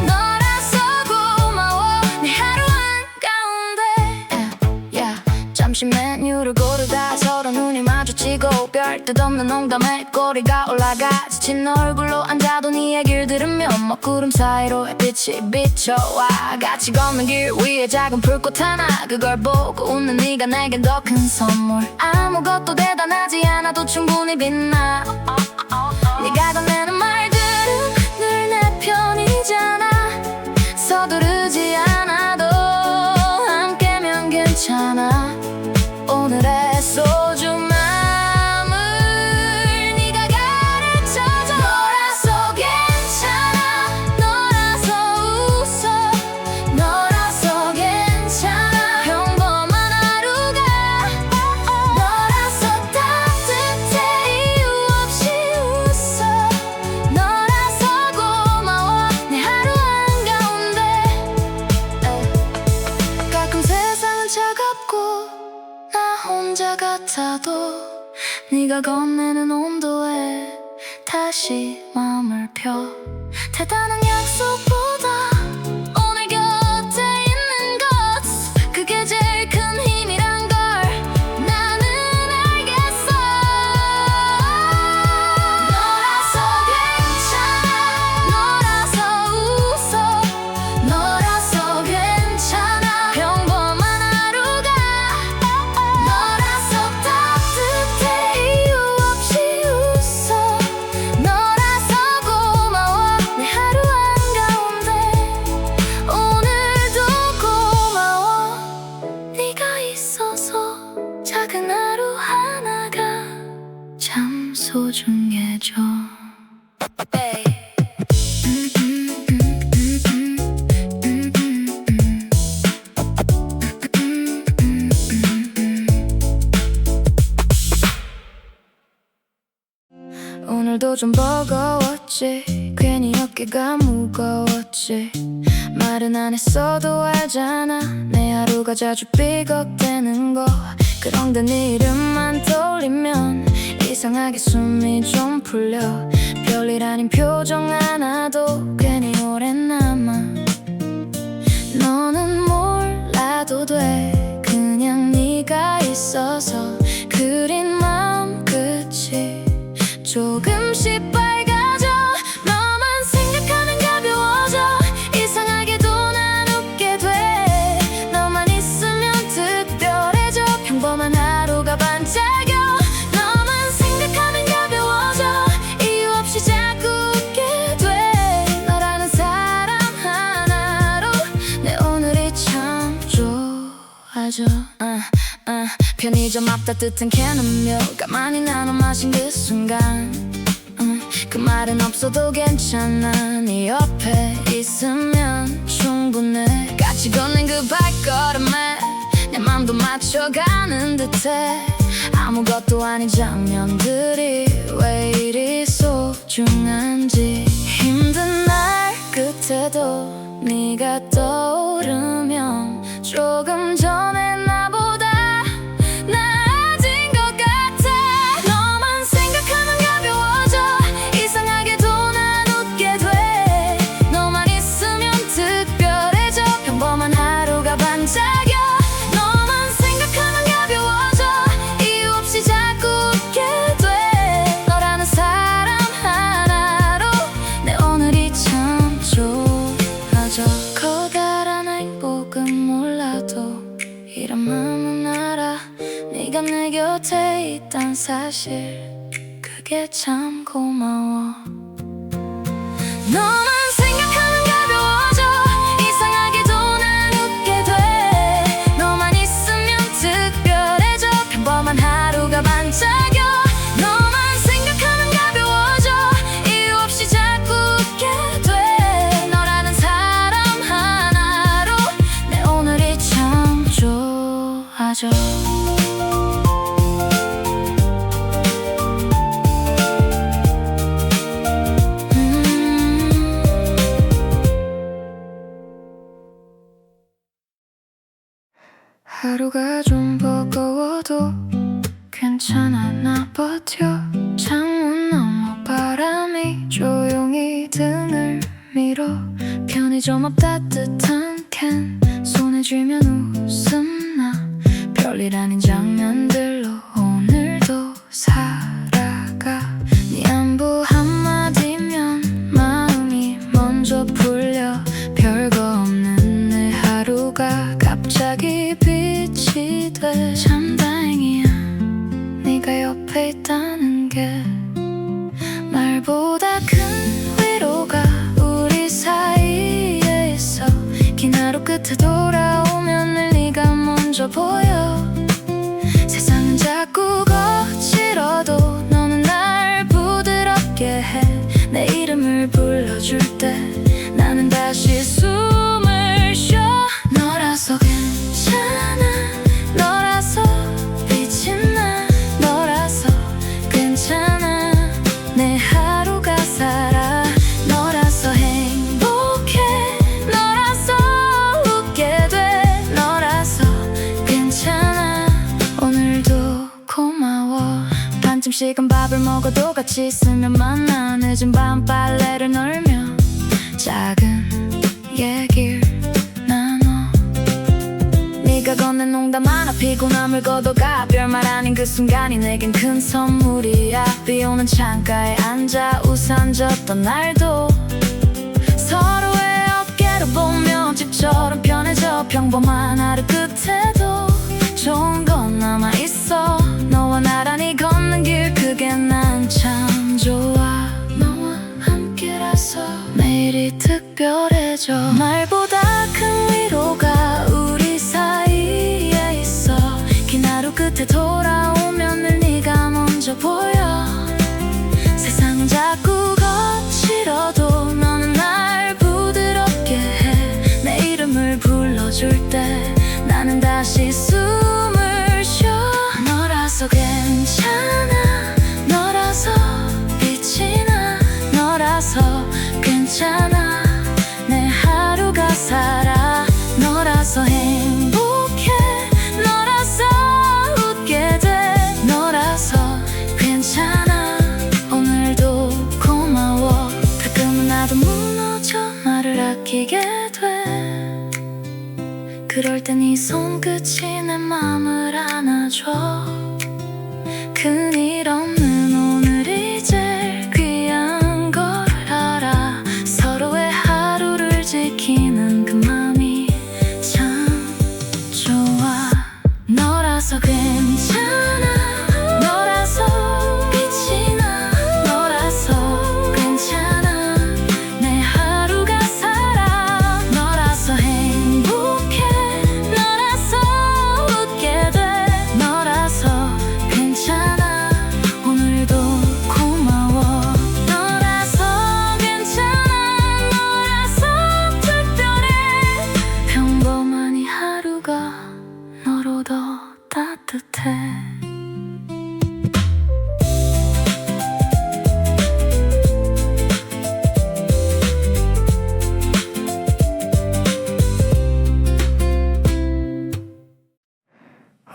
너라서 고마워. 내 하루 한가운데 잠시 메뉴를 고르다 서로 눈이 마주치고 별 뜻 없는 농담에 꼬리가 올라가. 지친 얼굴로 앉아도 네 얘기를 들으면 먹구름 사이로 햇빛이 비춰와. 같이 걷는 길 위에 작은 불꽃 하나, 그걸 보고 웃는 네가 내겐 더 큰 선물. 아무것도 대단하지 않아도 충분히 빛나. 네가 건네는 말들은 늘 내 편이잖아. 서두르지 않아도 함께면 괜찮아. 오늘의 소중함을 네가 가르쳐줘. 너라서 괜찮아, 너라서 웃어, 너라서 괜찮아. 평범한 하루가 너라서 따뜻해. 이유 없이 웃어. 너라서 고마워. 내 하루 한가운데 가끔 세상은 차갑고 나 혼자 같아도 네가 건네는 온도에 다시 마음을 펴. 대단한 약속보다 오늘 곁에 있는 것, 그게 제일 큰 힘이란 걸 나는 알겠어. 너라서 괜찮아, 너라서 웃어, 너라서 괜찮아. 평범한 하루가 너라서 따뜻해. 이유 없이 웃어. 너라서 고마워. 내 하루 한가운데 오늘도 고마워. 네가 있어서 작은 하루 하나가 참 소중해져. 오늘도 좀 버거웠지. 괜히 어깨가 무거웠지. 말은 안 했어도 알잖아. 내 하루가 자주 삐걱대는 거. 그런데 네 이름만 떠올리면 이상하게 숨이 좀 풀려. 별일 아닌 표정 하나도 괜히 오래 남아. 너는 몰라도 돼. 그냥 네가 있어서 그린 마음 끝이 조금씩 밝아져. 너만 생각하면 가벼워져. 이상하게도 난 웃게 돼. 너만 있으면 특별해져. 평범한 하루가 반짝여. 너만 생각하면 가벼워져. 이유 없이 자꾸 웃게 돼. 너라는 사람 하나로 내 오늘이 참 좋아져. 편의점 앞 따뜻한 캔 음료 가만히 나눠 마신 그 순간 그 말은 없어도 괜찮아. 네 옆에 있으면 충분해. 같이 걷는 그 발걸음에 내 맘도 맞춰가는 듯해. 아무것도 아닌 장면들이 왜 이리 소중한지. 힘든 날 끝에도 네가 떠오르면 조금 전에 나보다 나아진 것 같아. 너만 생각하면 가벼워져. 이상하게도 난 웃게 돼. 너만 있으면 특별해져. 평범한 하루가 반짝여. 너만 생각하면 가벼워져. 이유 없이 자꾸 웃게 돼. 너라는 사람 하나로 내 오늘이 참 좋아져. 커다란 행복은 몰라도 이런 마음은 알아. 네가 내 곁에 있단 사실 그게 참 고마워. 너만 생각하면 가벼워져. 이상하게도 난 웃게 돼. 너만 있으면 특별해져. 평범한 하루가 반짝여. 너만 생각하면 가벼워져. 이유 없이 자꾸 웃게 돼. 너라는 사람 하나로 내 오늘이 참 좋아. 맞아. 하루가 좀 버거워도 괜찮아, 나 버텨. 창문 너머 바람이 조용히 등을 밀어. 편의점 앞 따뜻한 캔 손에 쥐면 웃음나. 별일 아닌 장면들로 오늘도 살아가. 네 안부 한마디면 마음이 먼저 풀려. 별거 없는 내 하루가 갑자기 빛이 돼. 참 다행이야 네가 옆에 있다는 게. 말보다 큰 위로가 우리 사이에 있어. 긴 하루 끝에 돌아오면 늘 네가 먼저 보여. 세상은 자꾸 거칠어도 너는 날 부드럽게 해. 내 이름을 불러줄 때 나는 다시 숨을 쉬어. 너라서 괜찮아, 너라서 빛이 나. 너라서 괜찮아, 내 하루가 살아. 너라서 행복해, 너라서 웃게 돼. 너라서 괜찮아, 오늘도 고마워. 반쯤씩은 밥을 먹어도 같이 있으면 만나. 늦은 밤 빨래를 널며 작은 얘기를 나눠. 네가 건넨 농담 하나 피곤함을 걷어가. 별말 아닌 그 순간이 내겐 큰 선물이야. 비 오는 창가에 앉아 우산 졌던 날도 서로의 어깨를 보며 집처럼 편해져. 평범한 하루 끝에도 좋은 건 남아있어. 너와 나란히 걷는 길 그게 난 참 좋아. 너와 함께라서 매일이 특별해져. 말보다 큰 위로가 우리 사이에 있어. 긴 하루 끝에 돌아오면 늘 네가 먼저 보여. 세상은 자꾸 거칠어도 너는 날 부드럽게 해. 내 이름을 불러줄 때 나는 다시 숨을 쉬어. 너라서 괜찮아, 너라서 빛이 나. 너라서 괜찮아, 내 하루가 살아. 너라서 행복해, 너라서 웃게 돼. 너라서 괜찮아, 오늘도 고마워. 가끔은 나도 무너져 말을 아끼게 돼. 그럴 땐 네 손끝이 내 맘을 안아줘. 큰일 없는 오늘이 제일 귀한 걸 알아. 서로의 하루를 지키는 그 맘이 참 좋아. 너라서 괜찮아, 너라서 빛이 나. 너라서 괜찮아, 내 하루가 살아. 너라서 행복해, 너라서 웃게 돼. 너라서 괜찮아, 오늘도 고마워. 너라서 괜찮아, 너라서 특별해. 평범한 이 하루가 너로 더 따뜻해.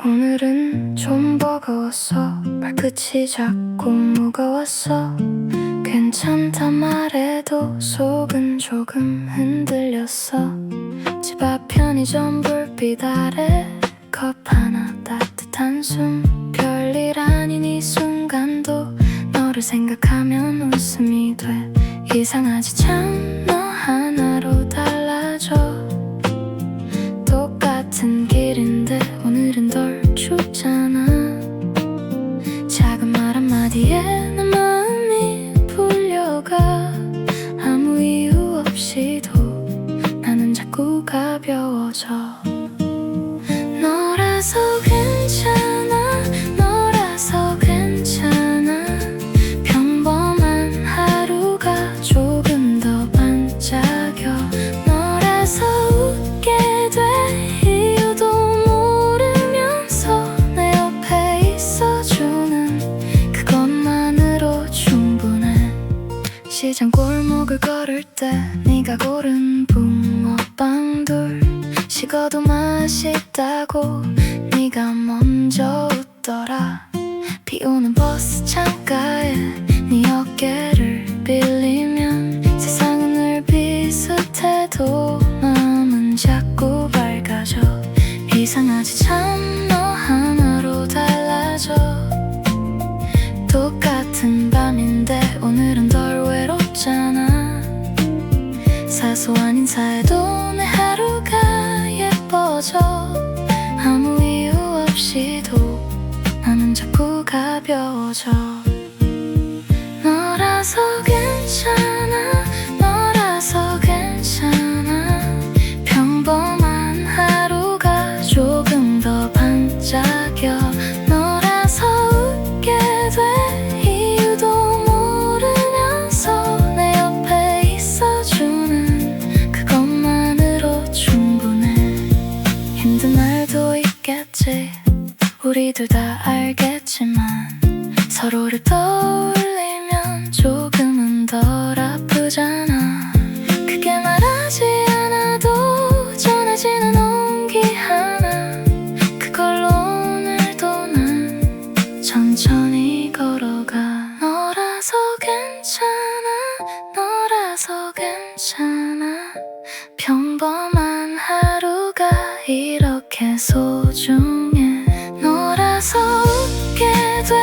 오늘은 좀 버거웠어. 발끝이 자꾸 무거웠어. 괜찮단 말해도 속은 조금 흔들렸어. 집 앞 편의점 불빛 아래 컵 하나 따뜻한 숨. 별일 아닌 이 순간도 너를 생각하면 웃음이 돼. 이상하지 참 너 하나로 달라져. 똑같은 길인데 오늘은 덜 춥잖아. 작은 말 한마디에 내 마음이 풀려가. 아무 이유 없이도 나는 자꾸 가벼워져. 너라서 괜찮아, 너라서 괜찮아. 평범한 하루가 조금 더 반짝이네. 가고 네가 먼저 웃더라. 비오는 버스 창가에 네 어깨를 빌리면 세상은 늘 비슷해도 마음은 자꾸 밝아져. 이상하지 참 너 하나로 달라져. 똑같은 밤인데 오늘은 덜 외롭잖아. 사소한 인사에도 내 하루가 예뻐져. 아무 이유 없이도 나는 자꾸 가벼워져. 너라서 괜찮아, 너라서 괜찮아. 평범한 하루가 조금 더 반짝여. 너라서 웃게 돼 이유도 모르면서 내 옆에 있어주는 그것만으로 충분해. 힘든 날도 있겠지, 우리들 다 알겠지만 서로를 떠올리면 조금은 덜 아프잖아. 크게 말하지 않아도 전해지는 온기 하나, 그걸로 오늘도 난 천천히 걸어가. 너라서 괜찮아, 너라서 괜찮아. 평범한 하루가 이렇게 소중해. 너라서 웃게 돼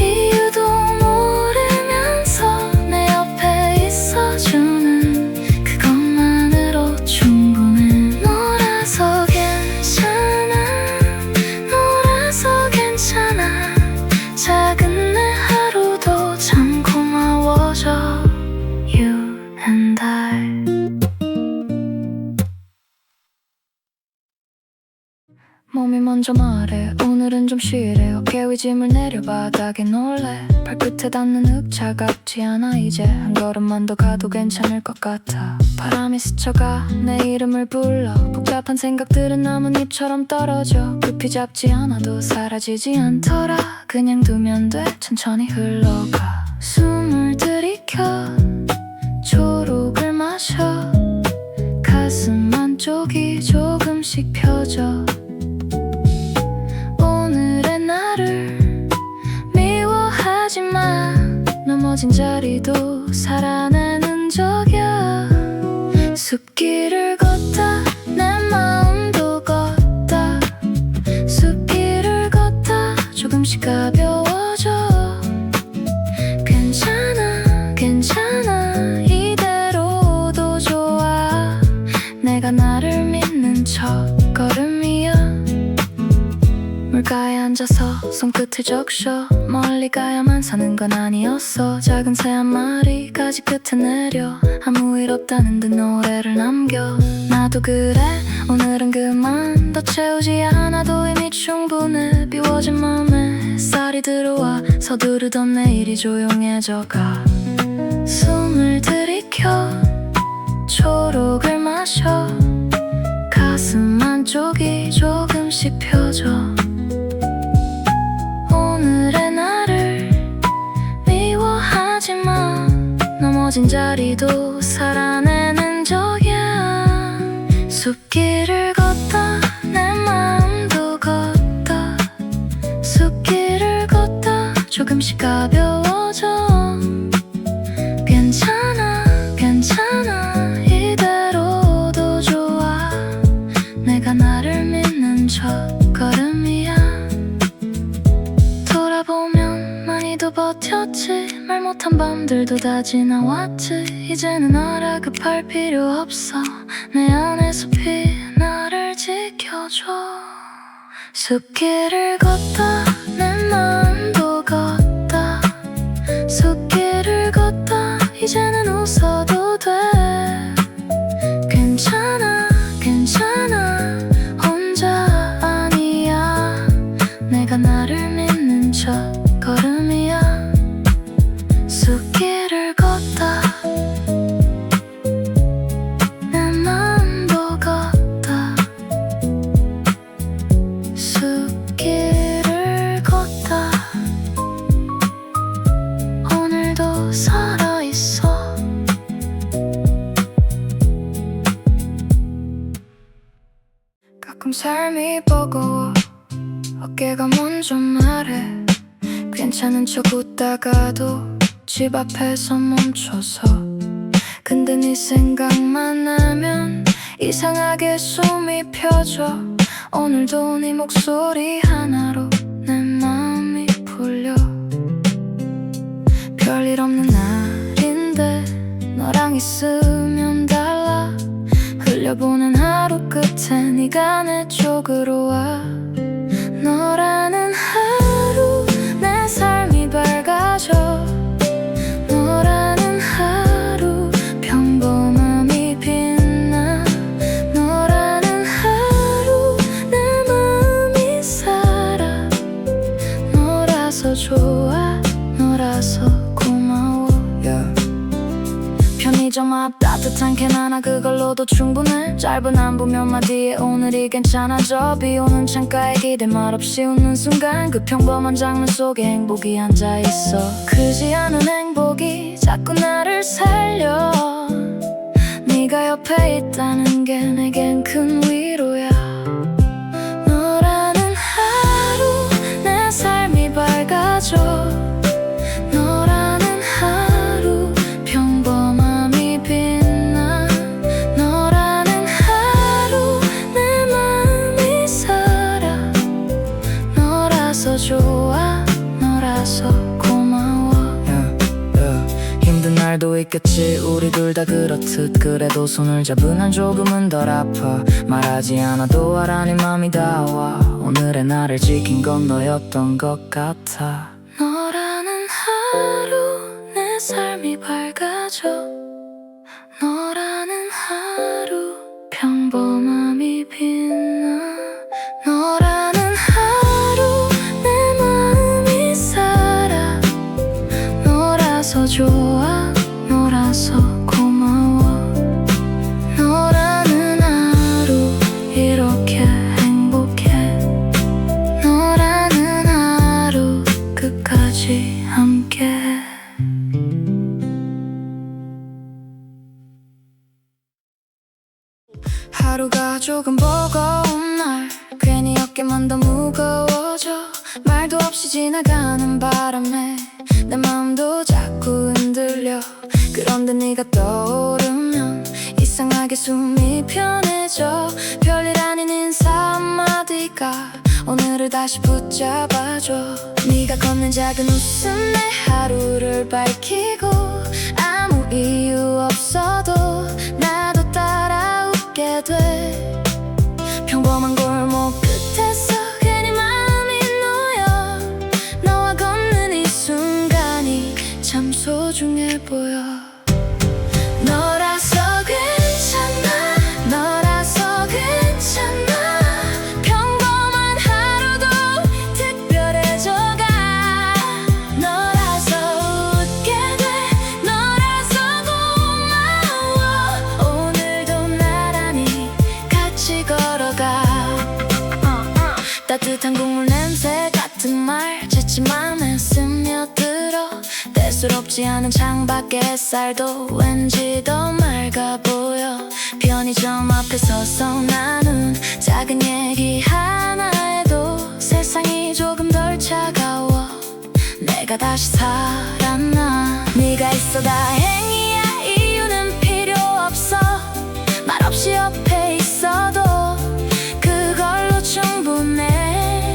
이유도 모르면서 내 옆에 있어주는 그것만으로 충분해. 너라서 괜찮아, 너라서 괜찮아. 작은 내 하루도 참 고마워져. You and I. 몸이 먼저 말해 오늘은 좀 쉬래. 어깨 위 짐을 내려 바닥에 놀래. 발끝에 닿는 흙 차갑지 않아. 이제 한 걸음만 더 가도 괜찮을 것 같아. 바람이 스쳐가 내 이름을 불러. 복잡한 생각들은 나뭇잎처럼 떨어져. 급히 잡지 않아도 사라지지 않더라. 그냥 두면 돼 천천히 흘러가. 숨을 들이켜 초록을 마셔. 가슴 안쪽이 조금씩 펴져. 미워하지마. 넘어진 자리도 살아내는 적이야. 숲길을 걷다 내 마음도 걷다. 숲길을 걷다 조금씩 가벼워져. 괜찮아 괜찮아 이대로도 좋아. 내가 나를 믿는 첫걸음이야. 물가에 앉아서 손끝을 적셔. 멀리 가야만 사는 건 아니었어. 작은 새 한 마리까지 끝에 내려. 아무 일 없다는 듯 노래를 남겨. 나도 그래 오늘은 그만. 더 채우지 않아도 이미 충분해. 비워진 맘에 햇살이 들어와 서두르던 내일이 조용해져가. 숨을 들이켜 초록을 마셔. 가슴 안쪽이 조금씩 펴져. 오늘의 나를 미워하지마. 넘어진 자리도 살아내는 적이야. 숲길을 걷다 내 마음도 걷다. 숲길을 걷다 조금씩 가벼워져. 괜찮아 괜찮아 이대로도 좋아. 내가 나를 믿는 첫걸음이야. 돌아보면 많이도 버텼지. 말 못한 밤들도 다 지나왔지. 이제는 알아 급할 필요 없어. 내 안에 숲이 나를 지켜줘. 숲길을 걷다 내 마음도 걷다. 숲길을 걷다 이제는 웃어도 돼. 괜찮아 괜찮아 혼자 아니야. 내가 나를 믿는 첫걸음이야. 숲길을 걷다 내 마음도 걷다. 숲길을 걷다 오늘도 살아있어. 가끔 삶이 몸이 버거워 어깨가 먼저 말해 괜찮은 척 웃다가도 집 앞에서 멈춰서 근데 네 생각만 나면 이상하게 숨이 펴져 오늘도 네 목소리 하나로 내 마음이 풀려 별일 없는 날인데 너랑 있으면 달라 흘려보는 하루 끝에 네가 내 쪽으로 와 너라는 하루 내 삶이 밝아져 너라는 하루 평범함이 빛나 너라는 하루 내 마음이 살아 너라서 좋아 너라서 고마워 편의점 앞 따뜻한 캔 하나 그걸로도 충분해 짧은 안부 몇 마디에 오늘이 괜찮아져 비오는 창가에 기대 말없이 웃는 순간 그 평범한 장면 속에 행복이 앉아있어 크지 않은 행복이 자꾸 나를 살려 네가 옆에 있다는 게 내겐 큰 위로야 너라는 하루 내 삶이 밝아져 좋아 너라서 고마워 힘든 날도 있겠지 우리 둘 다 그렇듯 그래도 손을 잡으면 조금은 덜 아파 말하지 않아도 알아 네 맘이 닿아 오늘의 나를 지킨 건 너였던 것 같아 너라는 하루 내 삶이 밝아져 너라는 하루 평범함이 빛나 너라는 너라서 좋아 너라서 고마워 너라는 하루 이렇게 행복해 너라는 하루 끝까지 함께 하루가 조금 버거운 날 괜히 어깨만 더 무거워져 말도 없이 지나가는 바람에 내 마음도 자꾸 흔들려 그런데 네가 떠오르면 이상하게 숨이 편해져 별일 아닌 인사 한마디가 오늘을 다시 붙잡아줘 네가 걷는 작은 웃음 내 하루를 밝히고 아무 이유 없어도 나도 따라 웃게 돼 평범한 골목 끝에서 괜히 마음이 놓여 너와 걷는 이 순간이 참 소중해 보여 너라서 괜찮아 너라서 괜찮아 평범한 하루도 특별해져가 너라서 웃게 돼 너라서 고마워 오늘도 나란히 같이 걸어가 따뜻한 국물 냄새 같은 말 채취 맘에 스며들어 대수롭지 않은 창밖 햇살도 왠지 더 맑아 보여 편의점 앞에 서서 나눈 작은 얘기 하나에도 세상이 조금 덜 차가워 내가 다시 살아나 네가 있어 다행이야 이유는 필요 없어 말없이 옆에 있어도 그걸로 충분해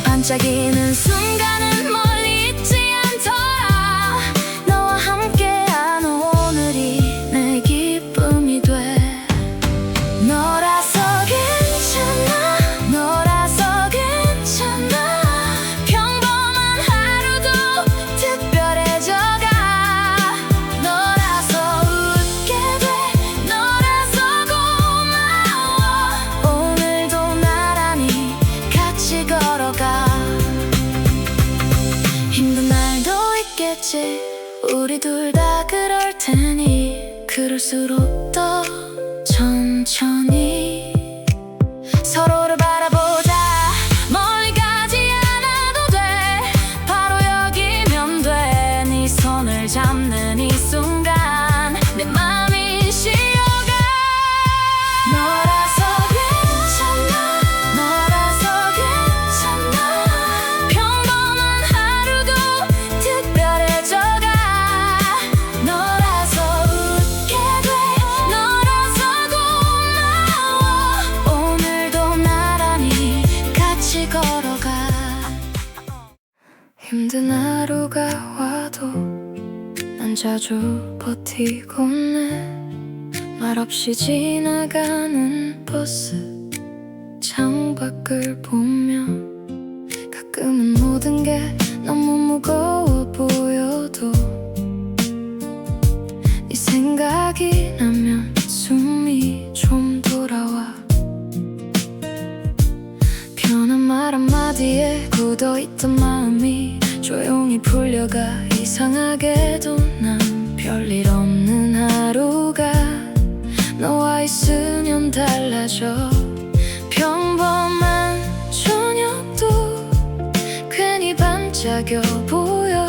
반짝이는 순간은 멀리 있지 않더라 너와 함께한 오늘이 내 기쁨이 돼 너라서 괜찮아 너라서 괜찮아 평범한 하루도 특별해져가 너라서 웃게 돼 너라서 고마워 오늘도 나란히 같이 걸어가 힘든 날도 있겠지 우리 둘 다 그럴 테니 그럴수록 더 천천히 서로를 바라보자 멀리 가지 않아도 돼 바로 여기면 돼 네 손을 잡는 이 순간 내 맘이 실려가 너라서 괜찮아 힘든 하루가 와도 난 자주 버티곤 해. 말없이 지나가는 버스 창밖을 보며 가끔은 모든 게 너무 무거워 보여도 네 생각이 나면 숨이 좀 돌아와. 편한 말 한마디에 굳어있던 마음이 조용히 풀려가. 이상하게도 난 별일 없는 하루가 너와 있으면 달라져. 평범한 저녁도 괜히 반짝여 보여.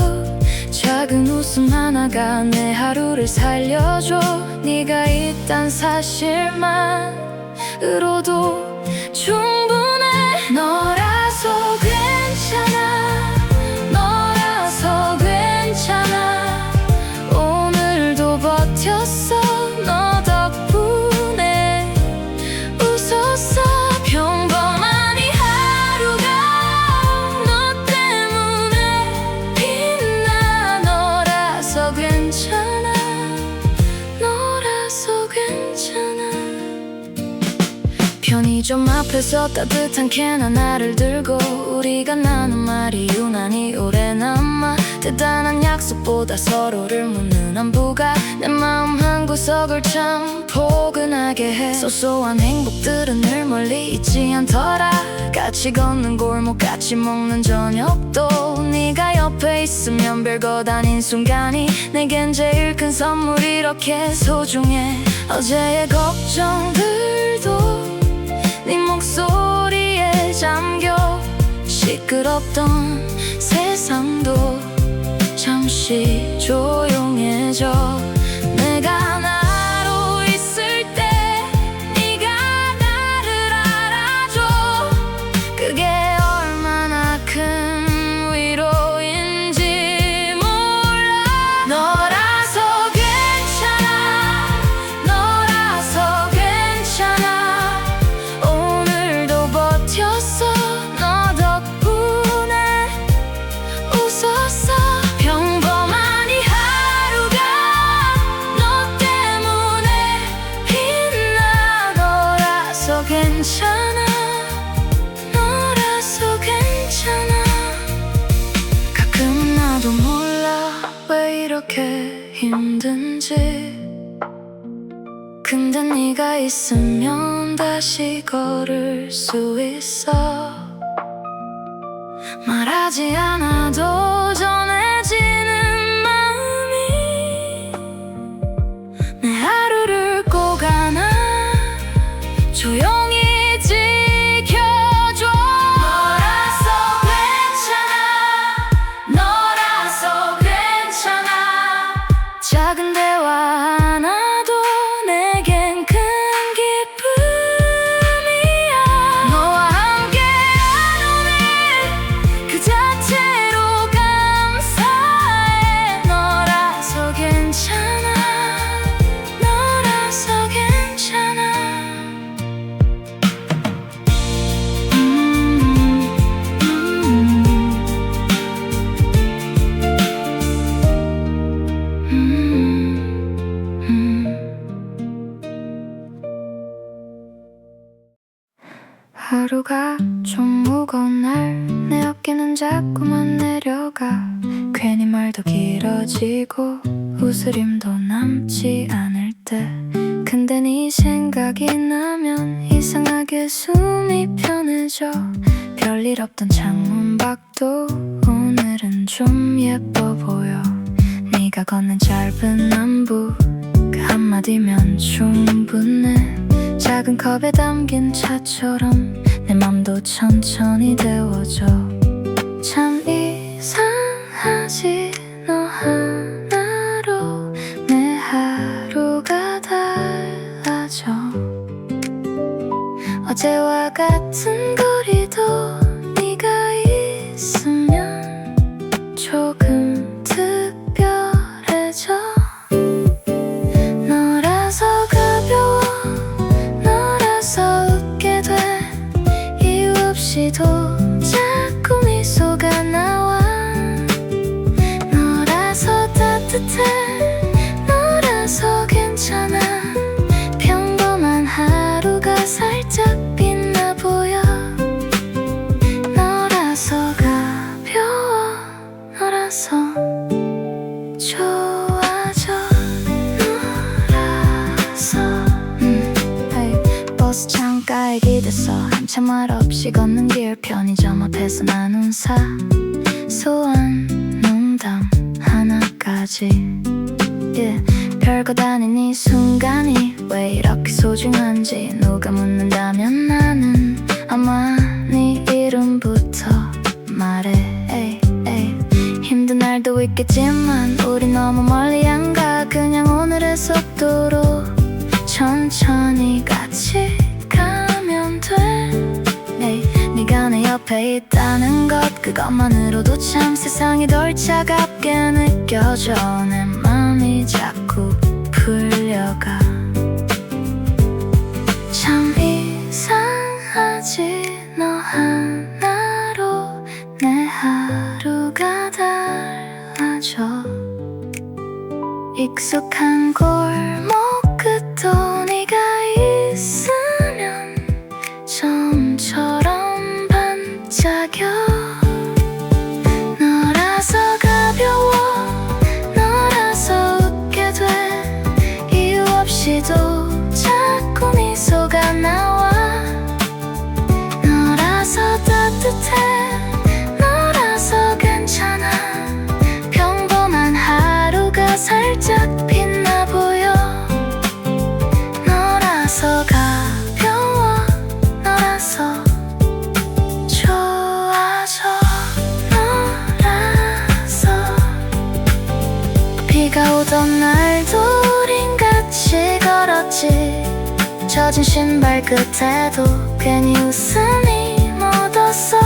작은 웃음 하나가 내 하루를 살려줘. 네가 있단 사실만으로도 충분해. 너라서 괜찮아. 너라서 괜찮아. 오늘도 버텼어. 너 덕분에 웃었어. 평범한 이 하루가 너 때문에 빛나. 너라서 괜찮아. 너라서 괜찮아. 편의점 앞에서 따뜻한 캔 하나를 들고 우리가 나눈 말이 유난히 오래 남아. 대단한 약속보다 서로를 묻는 안부가 내 마음 한구석을 참 포근하게 해. 소소한 행복들은 늘 멀리 있지 않더라. 같이 걷는 골목, 같이 먹는 저녁도 네가 옆에 있으면 별것 아닌 순간이 내겐 제일 큰 선물. 이렇게 소중해. 어제의 걱정들도 네 목소리에 잠겨. 시끄럽던 세상도 잠시 조용해져. 내가 나로 있을 때 네가 나를 알아줘. 그게 얼마나 큰 위로인지 몰라. 너라서 괜찮아. 너라서 괜찮아. 오늘도 버텼어. 너 덕분에 웃었어. 평범한 이 하루가 너 때문에 빛나. 너라서 괜찮아. 너라서 괜찮아. 가끔은 나도 몰라 왜 이렇게 힘든지. 근데 네가 있으면 다시 걸을 수 있어. 말하지 않아도 전해지는 마음이 내 하루를 꼭 안아. 조용히 지켜줘. 너라서 괜찮아. 너라서 괜찮아. 작은 대화 하나도 내겐 큰 기쁨이야. 너와 함께한 오늘 그 자체로 감사해. 너라서 괜찮아. 너라서 괜찮아. 하루가 좀 무거운 날 내 어깨는 자꾸만 내려가. 괜히 말도 길어지고 웃으림도 남지 않을 때. 근데 네 생각이 나면 이상하게 숨이 편해져. 별일 없던 창문 밖도 오늘은 좀 예뻐 보여. 네가 걷는 짧은 안부 그 한마디면 충분해. 작은 컵에 담긴 차처럼 내 맘도 천천히 데워져. 참 이상하지 너 하나로 내 하루가 달라져. 어제와 같은 거리도 네가 있으면 조금 특별해져. 너라서 가벼워. 너라서 웃게 돼. 이유 없이도 자꾸 미소가 나와. 나에 기대서 한참 말 없이 걷는 길 편의점 앞에서 나눈 사소한 농담 하나까지 별것 아닌 이 순간이 왜 이렇게 소중한지 누가 묻는다면 나는 아마 네 이름부터 말해. 힘든 날도 있겠지만 우리 너무 멀리 안 가. 그냥 오늘의 속도로 천천히 같이 가면 돼. 네가 내 옆에 있다는 것 그것만으로도 참 세상이 덜 차갑게 느껴져. 내 맘이 자꾸 풀려가. 참 이상하지 너 하나로 내 하루가 달라져. 익숙한 골목 끝도 네가 있으면 처음처럼 반짝여. 너라서 가벼워 너라서 웃게 돼. 이유 없이도 자꾸 미소가 나와. 너라서 따뜻해 너라서 괜찮아. 평범한 하루가 살짝 빛나 보여. 너라서 가벼워 너라서 좋아져. 너라서 비가 오던 날도 우린 같이 걸었지. 젖은 신발 끝에도 괜히 웃음이 묻었어.